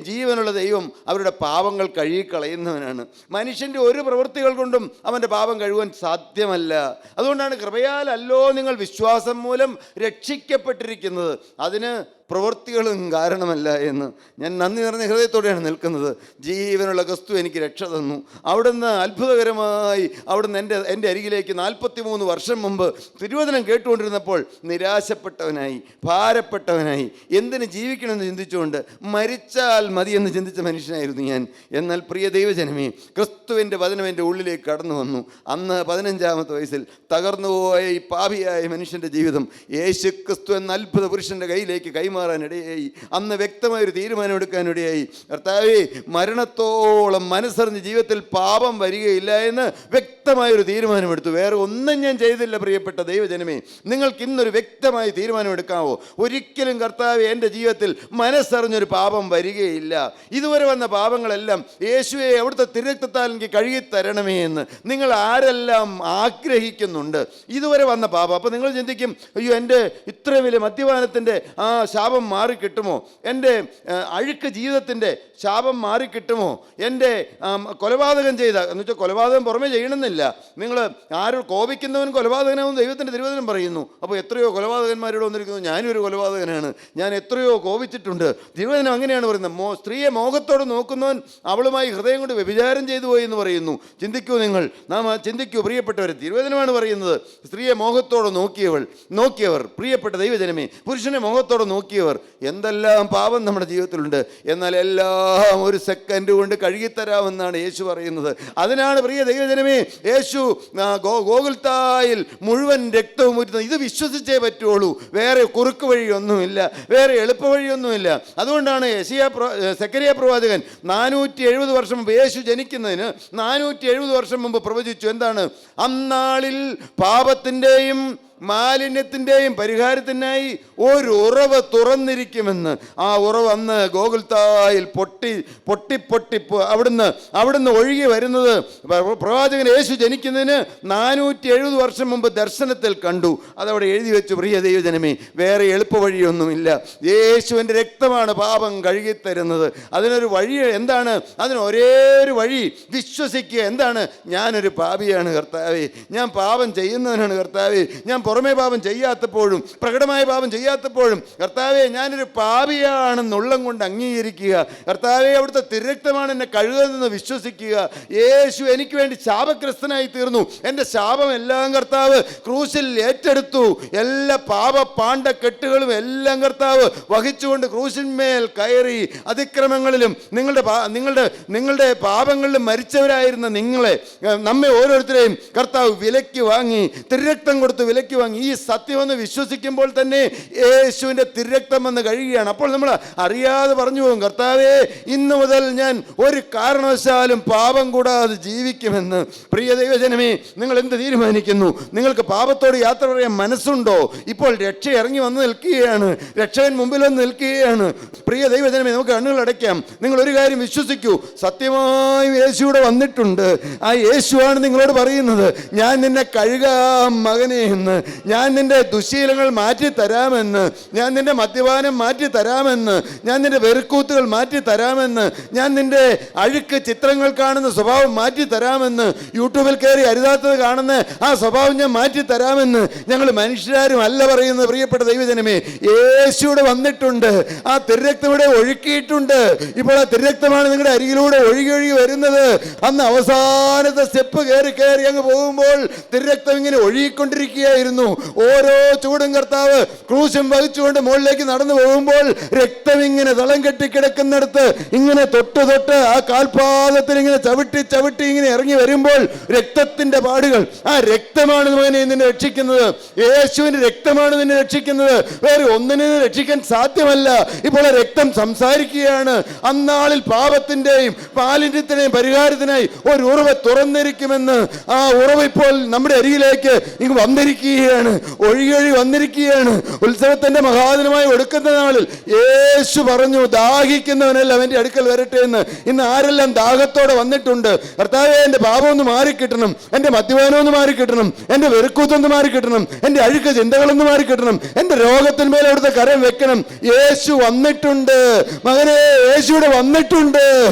ജീവനുള്ള ദൈവം അവരുടെ പാപങ്ങൾ കഴുകിക്കളയുന്നവനാണ്. മനുഷ്യൻ്റെ ഒരു പ്രവൃത്തികൾ കൊണ്ടും അവൻ്റെ പാപം കഴുകുവാൻ സാധ്യമല്ല. അതുകൊണ്ടാണ് കൃപയാലല്ലോ നിങ്ങൾ വിശ്വാസം മൂലം രക്ഷിക്കപ്പെട്ടിരിക്കുന്നത്, അതിന് പ്രവൃത്തികളും കാരണമല്ല എന്ന് ഞാൻ നന്ദി നിറഞ്ഞ ഹൃദയത്തോടെയാണ് നിൽക്കുന്നത്. ജീവനുള്ള ക്രിസ്തു എനിക്ക് രക്ഷ തന്നു. അവിടുന്ന് അത്ഭുതകരമായി എൻ്റെ അരികിലേക്ക് 43 വർഷം മുമ്പ് തിരുവചനം കേട്ടുകൊണ്ടിരുന്നപ്പോൾ നിരാശപ്പെട്ടവനായി, ഭാരപ്പെട്ടവനായി, എന്തിന് ജീവിക്കണമെന്ന് ചിന്തിച്ചുകൊണ്ട് മരിച്ചാൽ മതി എന്ന് ചിന്തിച്ച മനുഷ്യനായിരുന്നു ഞാൻ. എന്നാൽ പ്രിയ ദൈവജനമേ, ക്രിസ്തു ക്രിസ്തുവിൻ്റെ വചനം എൻ്റെ ഉള്ളിലേക്ക് കടന്നു വന്നു. അന്ന് 15-ാമത്തെ വയസ്സിൽ തകർന്നുപോയ ഈ പാപിയായ മനുഷ്യൻ്റെ ജീവിതം യേശു ക്രിസ്തു എന്ന അത്ഭുത പുരുഷൻ്റെ കയ്യിലേക്ക് കൈമാറാനിടയായി. അന്ന് വ്യക്തമായൊരു തീരുമാനം എടുക്കാനിടയായി. കർത്താവേ, മരണത്തോളം മനസ്സറിഞ്ഞ് ജീവിതത്തിൽ പാപം വരികയില്ല എന്ന് വ്യക്തമായൊരു തീരുമാനമെടുത്തു. വേറെ ഒന്നും ഞാൻ ചെയ്തില്ല. പ്രിയപ്പെട്ട ദൈവജനമേ, നിങ്ങൾക്ക് ഇന്നൊരു വ്യക്തമായ തീരുമാനമെടുക്കാമോ? ഒരിക്കലും കർത്താവേ, എൻ്റെ ജീവിതത്തിൽ മനസ്സറിഞ്ഞൊരു പാപം വരികയില്ല. ഇതുവരെ വന്ന പാപങ്ങളെല്ലാം യേശുവെ അവിടുത്തെ തിരുരക്തത്താൽ എനിക്ക് കഴുകിത്തരണമേ എന്ന് നിങ്ങൾ ആരെല്ലാം ആഗ്രഹിക്കുന്നുണ്ട്? ഇതുവരെ വന്ന പാപം. അപ്പോൾ നിങ്ങൾ ചിന്തിക്കും, അയ്യോ, എൻ്റെ ഇത്രയും വലിയ മദ്യപാനത്തിൻ്റെ ആ ശാപം മാറിക്കിട്ടുമോ? എൻ്റെ അഴുക്ക് ജീവിതത്തിൻ്റെ ശാപം മാറിക്കിട്ടുമോ? എൻ്റെ കൊലപാതകം ചെയ്ത എന്ന് വെച്ചാൽ കൊലപാതകം പുറമേ ചെയ്യണമെന്നില്ല. നിങ്ങൾ ആരും കോപിക്കുന്നവൻ കൊലപാതകനാവും ദൈവത്തിൻ്റെ തിരുവചനം പറയുന്നു. അപ്പോൾ എത്രയോ കൊലപാതകന്മാരോട് വന്നിരിക്കുന്നു. ഞാനും ഒരു കൊലപാതകനാണ്, ഞാൻ എത്രയോ കോപിച്ചിട്ടുണ്ട്. തിരുവചനം അങ്ങനെയാണ് പറയുന്നത്. സ്ത്രീയെ മോഹത്തോട് നോക്കുന്നവൻ അവളുമായി ഹൃദയം കൊണ്ട് വ്യഭിചാരം ചെയ്തു പോയി എന്ന് പറയുന്നു. ചിന്തിക്കൂ, നിങ്ങൾ നാം ചിന്തിക്കൂ പ്രിയപ്പെട്ടവർ. തിരുവചനമാണ് പറയുന്നത്, സ്ത്രീയെ മോഹത്തോടെ നോക്കിയവർ പ്രിയപ്പെട്ട ദൈവജനമേ, പുരുഷനെ മോഹത്തോടെ നോക്കിയവർ. എന്തെല്ലാം പാപം നമ്മുടെ ജീവിതത്തിലുണ്ട്, എന്നാൽ എല്ലാം ഒരു സെക്കൻഡ് കൊണ്ട് കഴുകിത്തരാമെന്നാണ് യേശു പറയുന്നത്. അതിനാണ് പ്രിയ ദൈവജനമേ യേശു ഗോകുൽത്തായിൽ മുഴുവൻ രക്തവും ഊറ്റുന്നത്. ഇത് വിശ്വസിച്ചേ പറ്റുള്ളൂ. വേറെ കുറുക്ക് വഴിയൊന്നുമില്ല, വേറെ എളുപ്പ വഴിയൊന്നുമില്ല. അതുകൊണ്ടാണ് സെക്കരിയ പ്രവാചകൻ 470 വർഷം മുമ്പ്, യേശു ജനിക്കുന്നതിന് 470 വർഷം മുമ്പ് പ്രവചിച്ചു. എന്താണ്? അന്നാളിൽ പാപത്തിൻ്റെയും മാലിന്യത്തിൻ്റെയും പരിഹാരത്തിനായി ഒരു ഉറവ് തുറന്നിരിക്കുമെന്ന്. ആ ഉറവ് അന്ന് ഗോകുൽത്തായിൽ പൊട്ടി അവിടുന്ന് ഒഴുകി വരുന്നത് പ്രവാചകൻ യേശു ജനിക്കുന്നതിന് 470 വർഷം മുമ്പ് ദർശനത്തിൽ കണ്ടു. അതവിടെ എഴുതി വെച്ചു. പ്രിയ ദൈവജനമേ, വേറെ എളുപ്പ വഴിയൊന്നുമില്ല. യേശുവിൻ്റെ രക്തമാണ് പാപം കഴുകിത്തരുന്നത്. അതിനൊരു വഴി എന്താണ്? അതിന് ഒരേ ഒരു വഴി, വിശ്വസിക്കുക. എന്താണ്? ഞാനൊരു പാപിയാണ് കർത്താവേ, ഞാൻ പാപം ചെയ്യുന്നവനാണ് കർത്താവേ, ഞാൻ പുറമേ പാപം ചെയ്യാത്തപ്പോഴും പ്രകടമായ പാപം ചെയ്യാത്തപ്പോഴും കർത്താവേ, ഞാനൊരു പാപിയാണെന്നുള്ളം കൊണ്ട് അംഗീകരിക്കുക. കർത്താവേ, അവിടുത്തെ തിരുരക്തമാണ് എന്നെ കഴുകുന്നതെന്ന് വിശ്വസിക്കുക. യേശു എനിക്ക് വേണ്ടി ശാപഗ്രസ്തനായി തീർന്നു. എൻ്റെ ശാപമെല്ലാം കർത്താവ് ക്രൂശിൽ ഏറ്റെടുത്തു. എല്ലാ പാപപാണ്ഡക്കെട്ടുകളും എല്ലാം കർത്താവ് വഹിച്ചുകൊണ്ട് ക്രൂശിന്മേൽ കയറി. അതിക്രമങ്ങളിലും നിങ്ങളുടെ പാപങ്ങളിലും മരിച്ചവരായിരുന്ന നമ്മെ ഓരോരുത്തരെയും കർത്താവ് വിലയ്ക്ക് വാങ്ങി, തിരുരക്തം കൊടുത്ത് വിലയ്ക്ക് വാങ്ങി. ഈ സത്യമെന്ന് വിശ്വസിക്കുമ്പോൾ തന്നെ യേശുവിൻ്റെ തിരുരക്തം വന്ന് കഴിയുകയാണ്. അപ്പോൾ നമ്മൾ അറിയാതെ പറഞ്ഞു പോകും, കർത്താവേ, ഇന്നു മുതൽ ഞാൻ ഒരു കാരണവശാലും പാപം കൂടാതെ ജീവിക്കുമെന്ന്. പ്രിയ ദൈവജനമേ, നിങ്ങൾ എന്ത് തീരുമാനിക്കുന്നു? നിങ്ങൾക്ക് പാപത്തോട് യാത്ര പറയാൻ മനസ്സുണ്ടോ? ഇപ്പോൾ രക്ഷ ഇറങ്ങി വന്ന് നിൽക്കുകയാണ്, രക്ഷകൻ മുമ്പിൽ വന്ന് നിൽക്കുകയാണ്. പ്രിയ ദൈവജനമേ, നമുക്ക് കണ്ണുകൾ അടയ്ക്കാം. നിങ്ങൾ ഒരു കാര്യം വിശ്വസിക്കൂ, സത്യമായും യേശുവിടെ വന്നിട്ടുണ്ട്. ആ യേശുവാണ് നിങ്ങളോട് പറയുന്നത്, ഞാൻ നിന്നെ കഴുകാം മകനെ എന്ന്, ഞാൻ നിന്റെ ദുശീലങ്ങൾ മാറ്റി തരാമെന്ന്, ഞാൻ നിന്റെ മദ്യപാനം മാറ്റി തരാമെന്ന്, ഞാൻ നിന്റെ വെറുക്കൂത്തുകൾ മാറ്റി തരാമെന്ന്, ഞാൻ നിന്റെ അഴുക്ക് ചിത്രങ്ങൾ കാണുന്ന സ്വഭാവം മാറ്റി തരാമെന്ന്, യൂട്യൂബിൽ കയറി അരുതാത്തത് കാണുന്ന ആ സ്വഭാവം ഞാൻ മാറ്റി തരാമെന്ന് ഞങ്ങൾ മനുഷ്യരാരും അല്ല പറയുന്നത്. പ്രിയപ്പെട്ട ദൈവജനമേ, യേശുവിടെ വന്നിട്ടുണ്ട്. ആ തിരുരക്തം ഇവിടെ ഒഴുക്കിയിട്ടുണ്ട്. ഇപ്പോൾ ആ തിരുരക്തമാണ് നിങ്ങളുടെ അരികിലൂടെ ഒഴുകി വരുന്നത്. അന്ന് അവസാനത്തെ സ്റ്റെപ്പ് കയറി അങ്ങ് പോകുമ്പോൾ തിരുരക്തം ഇങ്ങനെ ഒഴുകിക്കൊണ്ടിരിക്കുകയായിരുന്നു. ഓരോ ചൂടും കർത്താവ് ക്രൂശം വഹിച്ചുകൊണ്ട് മുകളിലേക്ക് നടന്നു പോകുമ്പോൾ രക്തം ഇങ്ങനെ തളം കെട്ടി കിടക്കുന്നിടത്ത് ഇങ്ങനെ തൊട്ട് ആ കാൽപാദത്തിൽ ഇങ്ങനെ ചവിട്ടി ഇങ്ങനെ ഇറങ്ങി വരുമ്പോൾ രക്തത്തിന്റെ പാടുകൾ. ആ രക്തമാണ് നിന്നെ രക്ഷിക്കുന്നത്. യേശുവിന്റെ രക്തമാണ് നിന്നെ രക്ഷിക്കുന്നത്. വേറെ ഒന്നിനെ രക്ഷിക്കാൻ സാധ്യമല്ല. ഇപ്പോൾ രക്തം സംസാരിക്കുകയാണ്. അന്നാളിൽ പാപത്തിന്റെയും മാലിന്യത്തിന്റെയും പരിഹാരത്തിനായി ഒരു ഉറവ് തുറന്നിരിക്കുമെന്ന്. ആ ഉറവ് ഇപ്പോൾ നമ്മുടെ അരികിലേക്ക് ഇങ്ങ് വന്നിരിക്കുകയാണ്, ഒഴുകി വന്നിരിക്കുകയാണ്. ഉത്സവത്തിന്റെ മഹാദിനമായി ഒടുക്കുന്ന നാളിൽ യേശു പറഞ്ഞു, ദാഹിക്കുന്നവനെല്ലാം അവന്റെ അടുക്കൽ വരട്ടെ എന്ന്. ഇന്ന് ആരെല്ലാം ദാഹത്തോടെ വന്നിട്ടുണ്ട്? കർത്താവേ, എൻ്റെ പാപം ഒന്ന് മാറിക്കിട്ടണം, എൻ്റെ മദ്യപാനം ഒന്ന് മാറിക്കിട്ടണം, എൻ്റെ വെറുക്കൂത്തൊന്ന് മാറിക്കിട്ടണം, എൻ്റെ അഴുക്ക് ചിന്തകളൊന്ന് മാറിക്കിട്ടണം, എൻ്റെ രോഗത്തിന്മേൽ അവിടുത്തെ കരം വെക്കണം. യേശു വന്നിട്ടുണ്ട് മകനെ, യേശുവിടെ വന്നിട്ടുണ്ട്.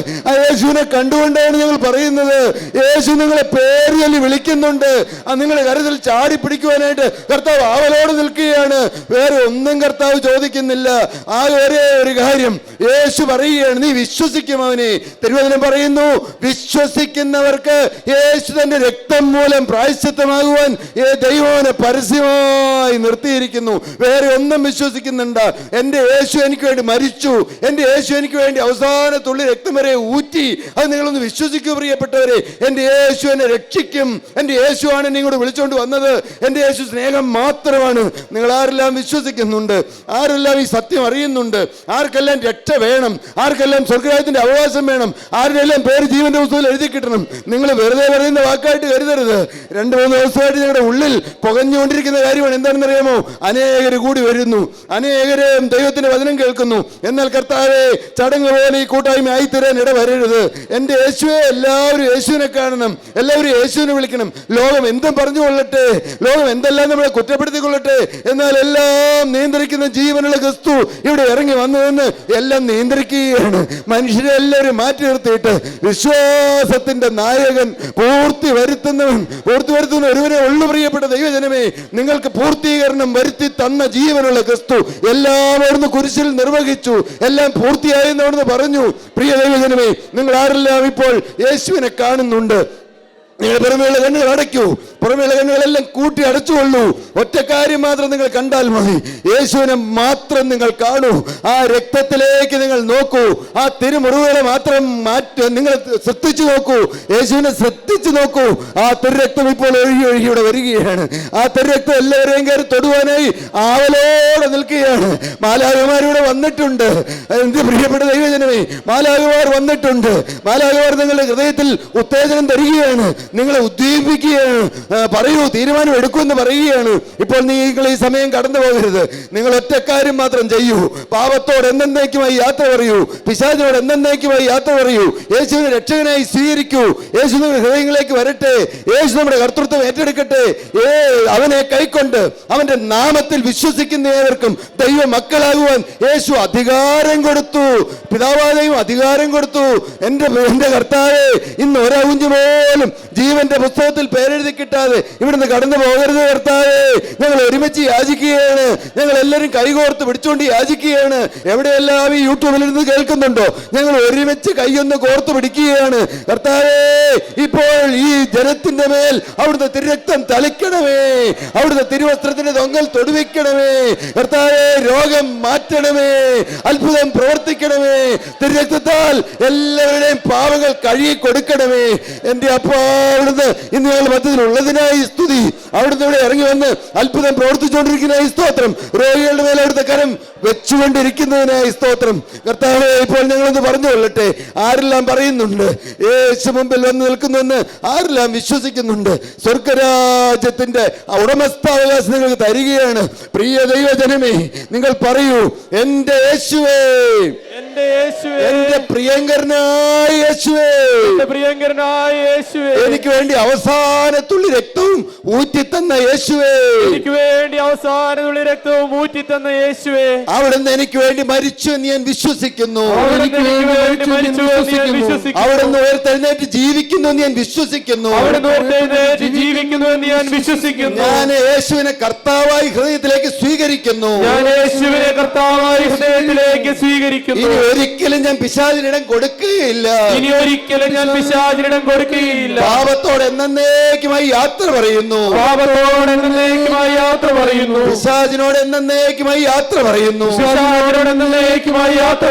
ആ യേശുവിനെ കണ്ടുകൊണ്ടാണ് ഞങ്ങൾ പറയുന്നത്. യേശു നിങ്ങളെ പേര് ചൊല്ലി വിളിക്കുന്നുണ്ട്. ആ നിങ്ങളുടെ കരുതൽ ചാടി പിടിക്കുവാനായിട്ട് കാണാനായിട്ട് കർത്താവ് ആവലോട് നിൽക്കുകയാണ്. വേറെ ഒന്നും കർത്താവ് ചോദിക്കുന്നില്ല. ആ ഒരേ ഒരു കാര്യം യേശു പറയുകയാണ്, നീ വിശ്വസിക്കും അവനെ. തിരുവചനം പറയുന്നു, വിശ്വസിക്കുന്നവർക്ക് യേശു തന്റെ രക്തം മൂലം പ്രായശ്ചിത്തമാകുവാൻ ദൈവനെ പരസ്യമായി നിർത്തിയിരിക്കുന്നു. വേറെ ഒന്നും വിശ്വസിക്കുന്നുണ്ട്. എൻ്റെ യേശു എനിക്ക് വേണ്ടി മരിച്ചു, എൻ്റെ യേശു എനിക്ക് വേണ്ടി അവസാന തുള്ളി രക്തം വരെ ഊറ്റി. അത് നിങ്ങളൊന്ന് വിശ്വസിക്കൂ പ്രിയപ്പെട്ടവരെ. എൻ്റെ യേശു എന്നെ രക്ഷിക്കും. എൻ്റെ യേശുവാണ് എന്നെ ഇങ്ങോട്ട് വിളിച്ചുകൊണ്ട് വന്നത്. എൻ്റെ യേശു സ്നേഹം മാത്രമാണ്. നിങ്ങൾ ആരെല്ലാം വിശ്വസിക്കുന്നുണ്ട്, ആരെല്ലാം ഈ സത്യം അറിയുന്നുണ്ട്, ആർക്കെല്ലാം രക്ഷ വേണം, ആർക്കെല്ലാം സ്വർഗ്ഗരാജ്യത്തിന്റെ അവകാശം വേണം, ആരുടെ എല്ലാം പേര് ജീവന്റെ പുസ്തകത്തിൽ എഴുതി കിട്ടണം. നിങ്ങൾ വെറുതെ പറയുന്ന വാക്കായിട്ട് കരുതരുത്. 2-3 ദിവസമായിട്ട് നിങ്ങളുടെ ഉള്ളിൽ പുകഞ്ഞുകൊണ്ടിരിക്കുന്ന കാര്യമാണ്. എന്താണെന്ന് അറിയാമോ? അനേകർ കൂടി വരുന്നു, അനേകരും ദൈവത്തിന്റെ വചനം കേൾക്കുന്നു. എന്നാൽ കർത്താവേ, ചടങ്ങ് പോലെ ഈ കൂട്ടായ്മ ആയിത്തീരാൻ ഇടവരരുത്. എൻ്റെ യേശുവെ, എല്ലാവരും യേശുവിനെ കാണണം, എല്ലാവരും യേശുവിനെ വിളിക്കണം. ലോകം എന്തും പറഞ്ഞുകൊള്ളട്ടെ, ലോകം എന്തെല്ലാം നമ്മളെ കുറ്റപ്പെടുത്തിക്കൊള്ളട്ടെ, എന്നാൽ എല്ലാം നിയന്ത്രിക്കുന്ന ജീവനുള്ള ക്രിസ്തു ഇവിടെ ഇറങ്ങി വന്നതെന്ന് എല്ലാം നിയന്ത്രിക്കുകയാണ്. മനുഷ്യരെ എല്ലാവരും മാറ്റി നിർത്തിയിട്ട് വിശ്വാസത്തിന്റെ നായകൻ, പൂർത്തി വരുത്തുന്ന ഒരുവരെ ഉള്ളു. പ്രിയപ്പെട്ട ദൈവജനമേ, നിങ്ങൾക്ക് പൂർത്തീകരണം വരുത്തി തന്ന ജീവനുള്ള ക്രിസ്തു എല്ലാം അവിടുന്ന് കുരിശിൽ നിർവഹിച്ചു, എല്ലാം പൂർത്തിയായെന്ന് അവിടുന്ന് പറഞ്ഞു. പ്രിയ ദൈവജനമേ, നിങ്ങൾ ആരെല്ലാം ഇപ്പോൾ യേശുവിനെ കാണുന്നുണ്ട്? നിങ്ങൾ പുറമേയുള്ള കണ്ണുകൾ അടയ്ക്കൂ, പുറമേയുള്ള കണ്ണുകളെല്ലാം കൂട്ടി അടച്ചുകൊള്ളൂ. ഒറ്റ കാര്യം മാത്രം നിങ്ങൾ കണ്ടാൽ മതി, യേശുവിനെ മാത്രം നിങ്ങൾ കാണൂ. ആ രക്തത്തിലേക്ക് നിങ്ങൾ നോക്കൂ, ആ തിരുമുറിവുകളെ മാത്രം നിങ്ങൾ ശ്രദ്ധിച്ചു നോക്കൂ, യേശുവിനെ ശ്രദ്ധിച്ചു നോക്കൂ. ആ തിരുരക്തം ഇപ്പോൾ ഒഴുകി ഒഴുകി ഇവിടെ വരികയാണ്. ആ തിരുരക്തം എല്ലാവരെയും കയറി തൊടുവാനായി ആവലോടെ നിൽക്കുകയാണ്. മാലാഖമാരിവിടെ വന്നിട്ടുണ്ട്. എന്ത് പ്രിയപ്പെട്ട ദൈവജനമേ, മാലാഖമാർ വന്നിട്ടുണ്ട്. മാലാഖമാർ നിങ്ങളുടെ ഹൃദയത്തിൽ ഉത്തേജനം തരികയാണ്, നിങ്ങളെ ഉദ്ദീപിക്കുകയാണ്. പറയൂ, തീരുമാനം എടുക്കുമെന്ന് പറയുകയാണ്. ഇപ്പോൾ നിങ്ങൾ ഈ സമയം കടന്നു പോകരുത്. നിങ്ങൾ ഒറ്റക്കാര്യം മാത്രം ചെയ്യൂ. പാപത്തോട് എന്നേക്കുമായി യാത്ര പറയൂ, പിശാചിനോട് എന്നേക്കുമായി യാത്ര പറയൂ. യേശുവിനെ രക്ഷകനായി സ്വീകരിക്കൂ. യേശു നമ്മുടെ ഹൃദയങ്ങളിലേക്ക് വരട്ടെ. യേശു നമ്മുടെ കർത്തൃത്വം ഏറ്റെടുക്കട്ടെ. അവനെ കൈക്കൊണ്ട് അവന്റെ നാമത്തിൽ വിശ്വസിക്കുന്ന ഏവർക്കും ദൈവ മക്കളാകുവാൻ യേശു അധികാരം കൊടുത്തു. പിതാവാദയും അധികാരം കൊടുത്തു. എൻ്റെ കർത്താവേ, ഇന്ന് ഒരൗഞ്ച് പോലും ജീവന്റെ പുസ്തകത്തിൽ പേരെഴുതി കിട്ടാതെ ഇവിടുന്ന് കടന്നു പോകരുത് കർത്താവേ. ഞങ്ങൾ ഒരുമിച്ച് യാചിക്കുകയാണ്. ഞങ്ങൾ എല്ലാവരും കൈകോർത്ത് പിടിച്ചുകൊണ്ട് യാചിക്കുകയാണ്. എവിടെയെല്ലാം ഈ യൂട്യൂബിൽ ഇരുന്ന് കേൾക്കുന്നുണ്ടോ, ഞങ്ങൾ ഒരുമിച്ച് കൈയൊന്ന് കോർത്ത് പിടിക്കുകയാണ്. കർത്താവേ, ഇപ്പോൾ ഈ ജനത്തിന്റെ മേൽ അവിടുത്തെ തിരുരക്തം തളിക്കണമേ, അവിടുത്തെ തിരുവസ്ത്രത്തിന്റെ തൊങ്ങൽ തൊടുവിക്കണമേ. കർത്താവേ, രോഗം മാറ്റണമേ, അത്ഭുതം പ്രവർത്തിക്കണമേ. തിരുരക്തത്താൽ എല്ലാവരുടെയും പാപങ്ങൾ കഴുകി കൊടുക്കണമേ. എൻ്റെ അപ്പാ, അവിടുന്ന് ഇന്ന് ഞങ്ങൾ മധ്യത്തിൽ ഉള്ളതിനായി സ്തുതി. അവിടുന്ന് ഇവിടെ ഇറങ്ങി വന്ന് അത്ഭുതം പ്രവർത്തിച്ചുകൊണ്ടിരിക്കുന്നതിനായി സ്തോത്രം. രോഗികളുടെ മേലെ അവിടുത്തെ കരം വെച്ചുകൊണ്ടിരിക്കുന്നതിനായി സ്തോത്രം. കർത്താവേ, ഇപ്പോൾ ഞങ്ങളൊന്ന് പറഞ്ഞുകൊള്ളട്ടെ, ആരെല്ലാം പറയുന്നുണ്ട് യേശു മുമ്പിൽ വന്ന് നിൽക്കുന്നുവെന്ന്, ആരെല്ലാം വിശ്വസിക്കുന്നുണ്ട്? സ്വർഗരാജ്യത്തിന്റെ ഉടമസ്ഥാവകാശം നിങ്ങൾക്ക് തരികയാണ്. പ്രിയ ദൈവജനമേ, നിങ്ങൾ പറയൂ, എൻ്റെ യേശുവേ, എന്റെ പ്രിയങ്കരനായ യേശുവേ, എനിക്ക് വേണ്ടി അവസാന തുള്ളി രക്തവും ഊറ്റിത്തന്ന യേശുവേ, എനിക്ക് വേണ്ടി അവസാന തുള്ളി രക്തവും ഊറ്റിത്തന്ന യേശുവേ, അവിടുന്ന് എനിക്ക് വേണ്ടി മരിച്ചു എന്ന് ഞാൻ വിശ്വസിക്കുന്നു. അവിടുന്ന് ഉയർത്തെഴുന്നേറ്റ് ജീവിക്കുന്നു എന്ന് ഞാൻ വിശ്വസിക്കുന്നു. ഞാൻ യേശുവിനെ കർത്താവായി ഹൃദയത്തിലേക്ക് സ്വീകരിക്കുന്നു. ഇനി ഒരിക്കലും ഞാൻ പിശാചിനിടം കൊടുക്കുകയില്ല. പാപത്തോട് എന്നേക്കുമായി യാത്ര പറയുന്നു. പിശാചിനോട് എന്നേക്കുമായി യാത്ര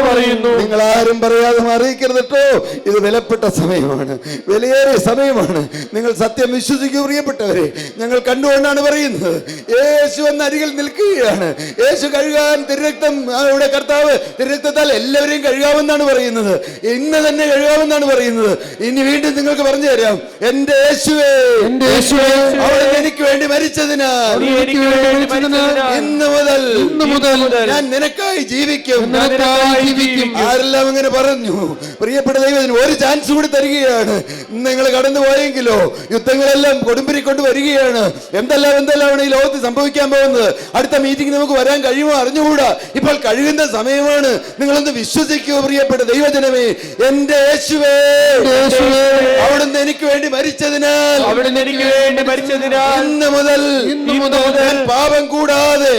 പറയുന്നു. നിങ്ങൾ ആരും പറയാതെ അറിയിക്കരുത് കേട്ടോ. ഇത് വിലപ്പെട്ട സമയമാണ്, വിലയേറിയ സമയമാണ്. നിങ്ങൾ സത്യം വിശ്വസിക്കൂ പ്രിയപ്പെട്ടവരെ. ഞങ്ങൾ കണ്ടുകൊണ്ടാണ് പറയുന്നത്. യേശു എന്ന അരികിൽ നിൽക്കുകയാണ്. യേശു കഴുകാൻ തിരുരക്തം, ഇവിടെ കർത്താവ് തിരുരക്തത്താൽ എല്ലാവരെയും കഴുകാമെന്നാണ് പറയുന്നത്. ഇന്ന് തന്നെ കഴുകാമെന്നാണ് പറയുന്നത്. ഇനി വീണ്ടും നിങ്ങൾക്ക് പറഞ്ഞു തരാം, എൻ്റെ യേശുവേ, അവിടെ എനിക്ക് വേണ്ടി മരിച്ചതിനാൽ ഇന്ന് മുതൽ ഞാൻ നിനക്കായി ജീവിക്കും. ആരെല്ലാം അങ്ങനെ പറഞ്ഞു? പ്രിയപ്പെട്ട ദൈവത്തിന് ഒരു ചാൻസ് കൂടി തരികയാണ്. നിങ്ങൾ കടന്നു പോയെങ്കിലോ യുദ്ധങ്ങളെല്ലാം കൊടുമ്പിരിക്കൊണ്ട് വരികയാണ്. എന്തെല്ലാമാണ് ഈ ലോകത്ത് സംഭവിക്കാൻ പോകുന്നത്? അടുത്ത മീറ്റിംഗ് നമുക്ക് വരാൻ കഴിയുമോ അറിഞ്ഞുകൂടാ. ഇപ്പോൾ കഴിയുന്ന സമയമാണ്. നിങ്ങളൊന്ന് വിശ്വസിക്കൂ പ്രിയപ്പെട്ട ദൈവജനമേ. എൻ്റെ യേശുവേ, അവിടുന്ന് എനിക്ക് വേണ്ടി മരിച്ചതിനാൽ ഇന്ന് മുതൽ ഇന്നു മുതൽ ഞാൻ പാപം കൂടാതെ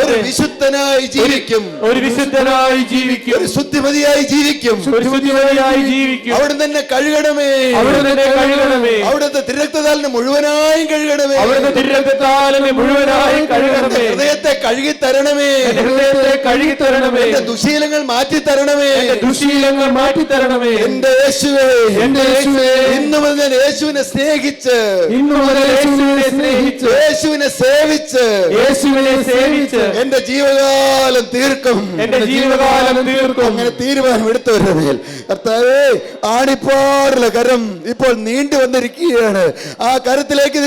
ഒരു വിശുദ്ധനായി ജീവിക്കും, ഒരു വിശുദ്ധനായി ജീവിക്കും, ഒരു ശുദ്ധിമതിയായി ജീവിക്കും. ഒരു ശുദ്ധിമതിയായി ജീവിക്കും. അവിടെ തന്നെ കഴുകണമേ, അവിടുന്ന് കഴുകണമേ, അവിടുത്തെ തിരുരക്തത്താലിനെ മുഴുവനായും കഴുകണമേ, അവിടുന്ന് തിരുരക്തത്താലിനെ മുഴുവനായി കഴുകണമേ, ഹൃദയത്തെ കഴുകി തരണമേ, ഹൃദയത്തെ കഴുകി തരണമേ, എന്റെ ദുശീലങ്ങൾ മാറ്റി തരണമേ, ദുശീലങ്ങൾ മാറ്റി തരണമേ. എന്റെ യേശുവേ, എന്റെ യേശുവേ, ഇന്നു മുതൽ ഞാൻ യേശുവിനെ സ്നേഹിച്ച്, ഇന്നു മുതൽ യേശുവിനെ സ്നേഹിച്ച്, യേശുവിനെ സേവിച്ച്, യേശുവിനെ സേവിച്ച് എന്റെ ജീവകാലം തീർക്കും, എന്റെ ജീവകാലം തീർക്കും. അങ്ങനെ തീരുമാനം എടുത്തവരുടെ മേൽ കർത്താവേ, ആണിപ്പാടുള്ള കരം ഇപ്പോൾ നീണ്ടു വന്നിരിക്കുകയാണ്. ആ കരത്തിലേക്ക്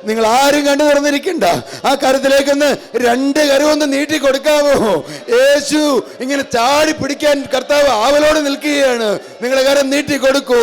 നിങ്ങൾ ആരും കണ്ടു തുറന്നിരിക്കണ്ട. ആ കരത്തിലേക്കൊന്ന് രണ്ട് കരമൊന്ന് നീട്ടി കൊടുക്കാമോ? യേശു ഇങ്ങനെ ചാടി പിടിക്കാൻ കർത്താവ് ആവലോട് നിൽക്കുകയാണ്. നിങ്ങളെ കരം നീട്ടി കൊടുക്കൂ.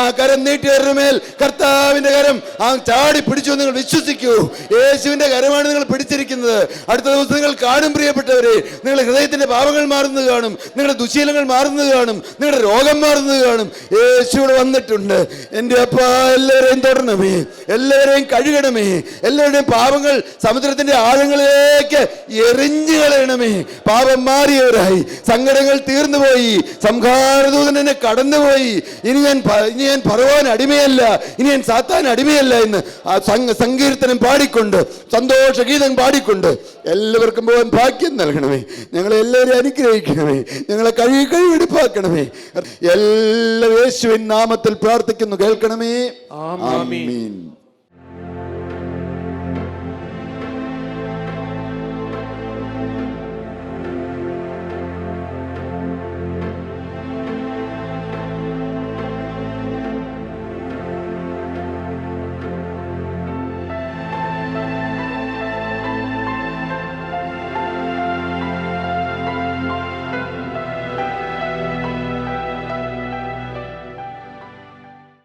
ആ കരം നീട്ടിയവരുടെ മേൽ കർത്താവിന്റെ കരം ആ ചാടി പിടിച്ചു. നിങ്ങൾ വിശ്വസിക്കൂ, യേശുവിന്റെ കരമാണ് നിങ്ങൾ പിടിച്ചിരിക്കുന്നത്. അടുത്ത ദിവസം നിങ്ങൾ കാണും പ്രിയപ്പെട്ടവരെ, നിങ്ങളുടെ ഹൃദയത്തിന്റെ പാപങ്ങൾ മാറുന്നത് കാണും, നിങ്ങളുടെ ദുശീലങ്ങൾ മാറുന്നത് കാണും, നിങ്ങളുടെ രോഗം മാറുന്നത് കാണും. യേശുവിടെ വന്നിട്ടുണ്ട്. എൻ്റെ അപ്പ, എല്ലാവരെയും തൊടണമേ, എല്ലാവരെയും കഴുകണമേ, എല്ലാവരുടെയും പാപങ്ങൾ സമുദ്രത്തിന്റെ ആഴങ്ങളിലേക്ക് എറിഞ്ഞു കളയണമേ. പാപം മാറിയവരായി, സങ്കടങ്ങൾ തീർന്നുപോയി, സംഹാരദൂതൻ എന്നെ കടന്നുപോയി, ഇനി ഞാൻ ഫറവോന് അടിമയല്ല, ഇനി ഞാൻ സാത്താൻ അടിമയല്ല എന്ന് ആ സങ്കീർത്തനം പാടിക്കൊണ്ട്, സന്തോഷഗീതം പാടിക്കൊണ്ട് എല്ലാവർക്കും പോകാൻ ഭാഗ്യം നൽകണമേ. ഞങ്ങളെ എല്ലാവരെയും അനുഗ്രഹിക്കണമേ, ഞങ്ങളെ കഴിവെടുപ്പാക്കണമേ. എല്ലാ യേശുവിൻ നാമത്തിൽ പ്രാർത്ഥിക്കുന്നു, കേൾക്കണമേ. ആമേൻ. ആമേൻ.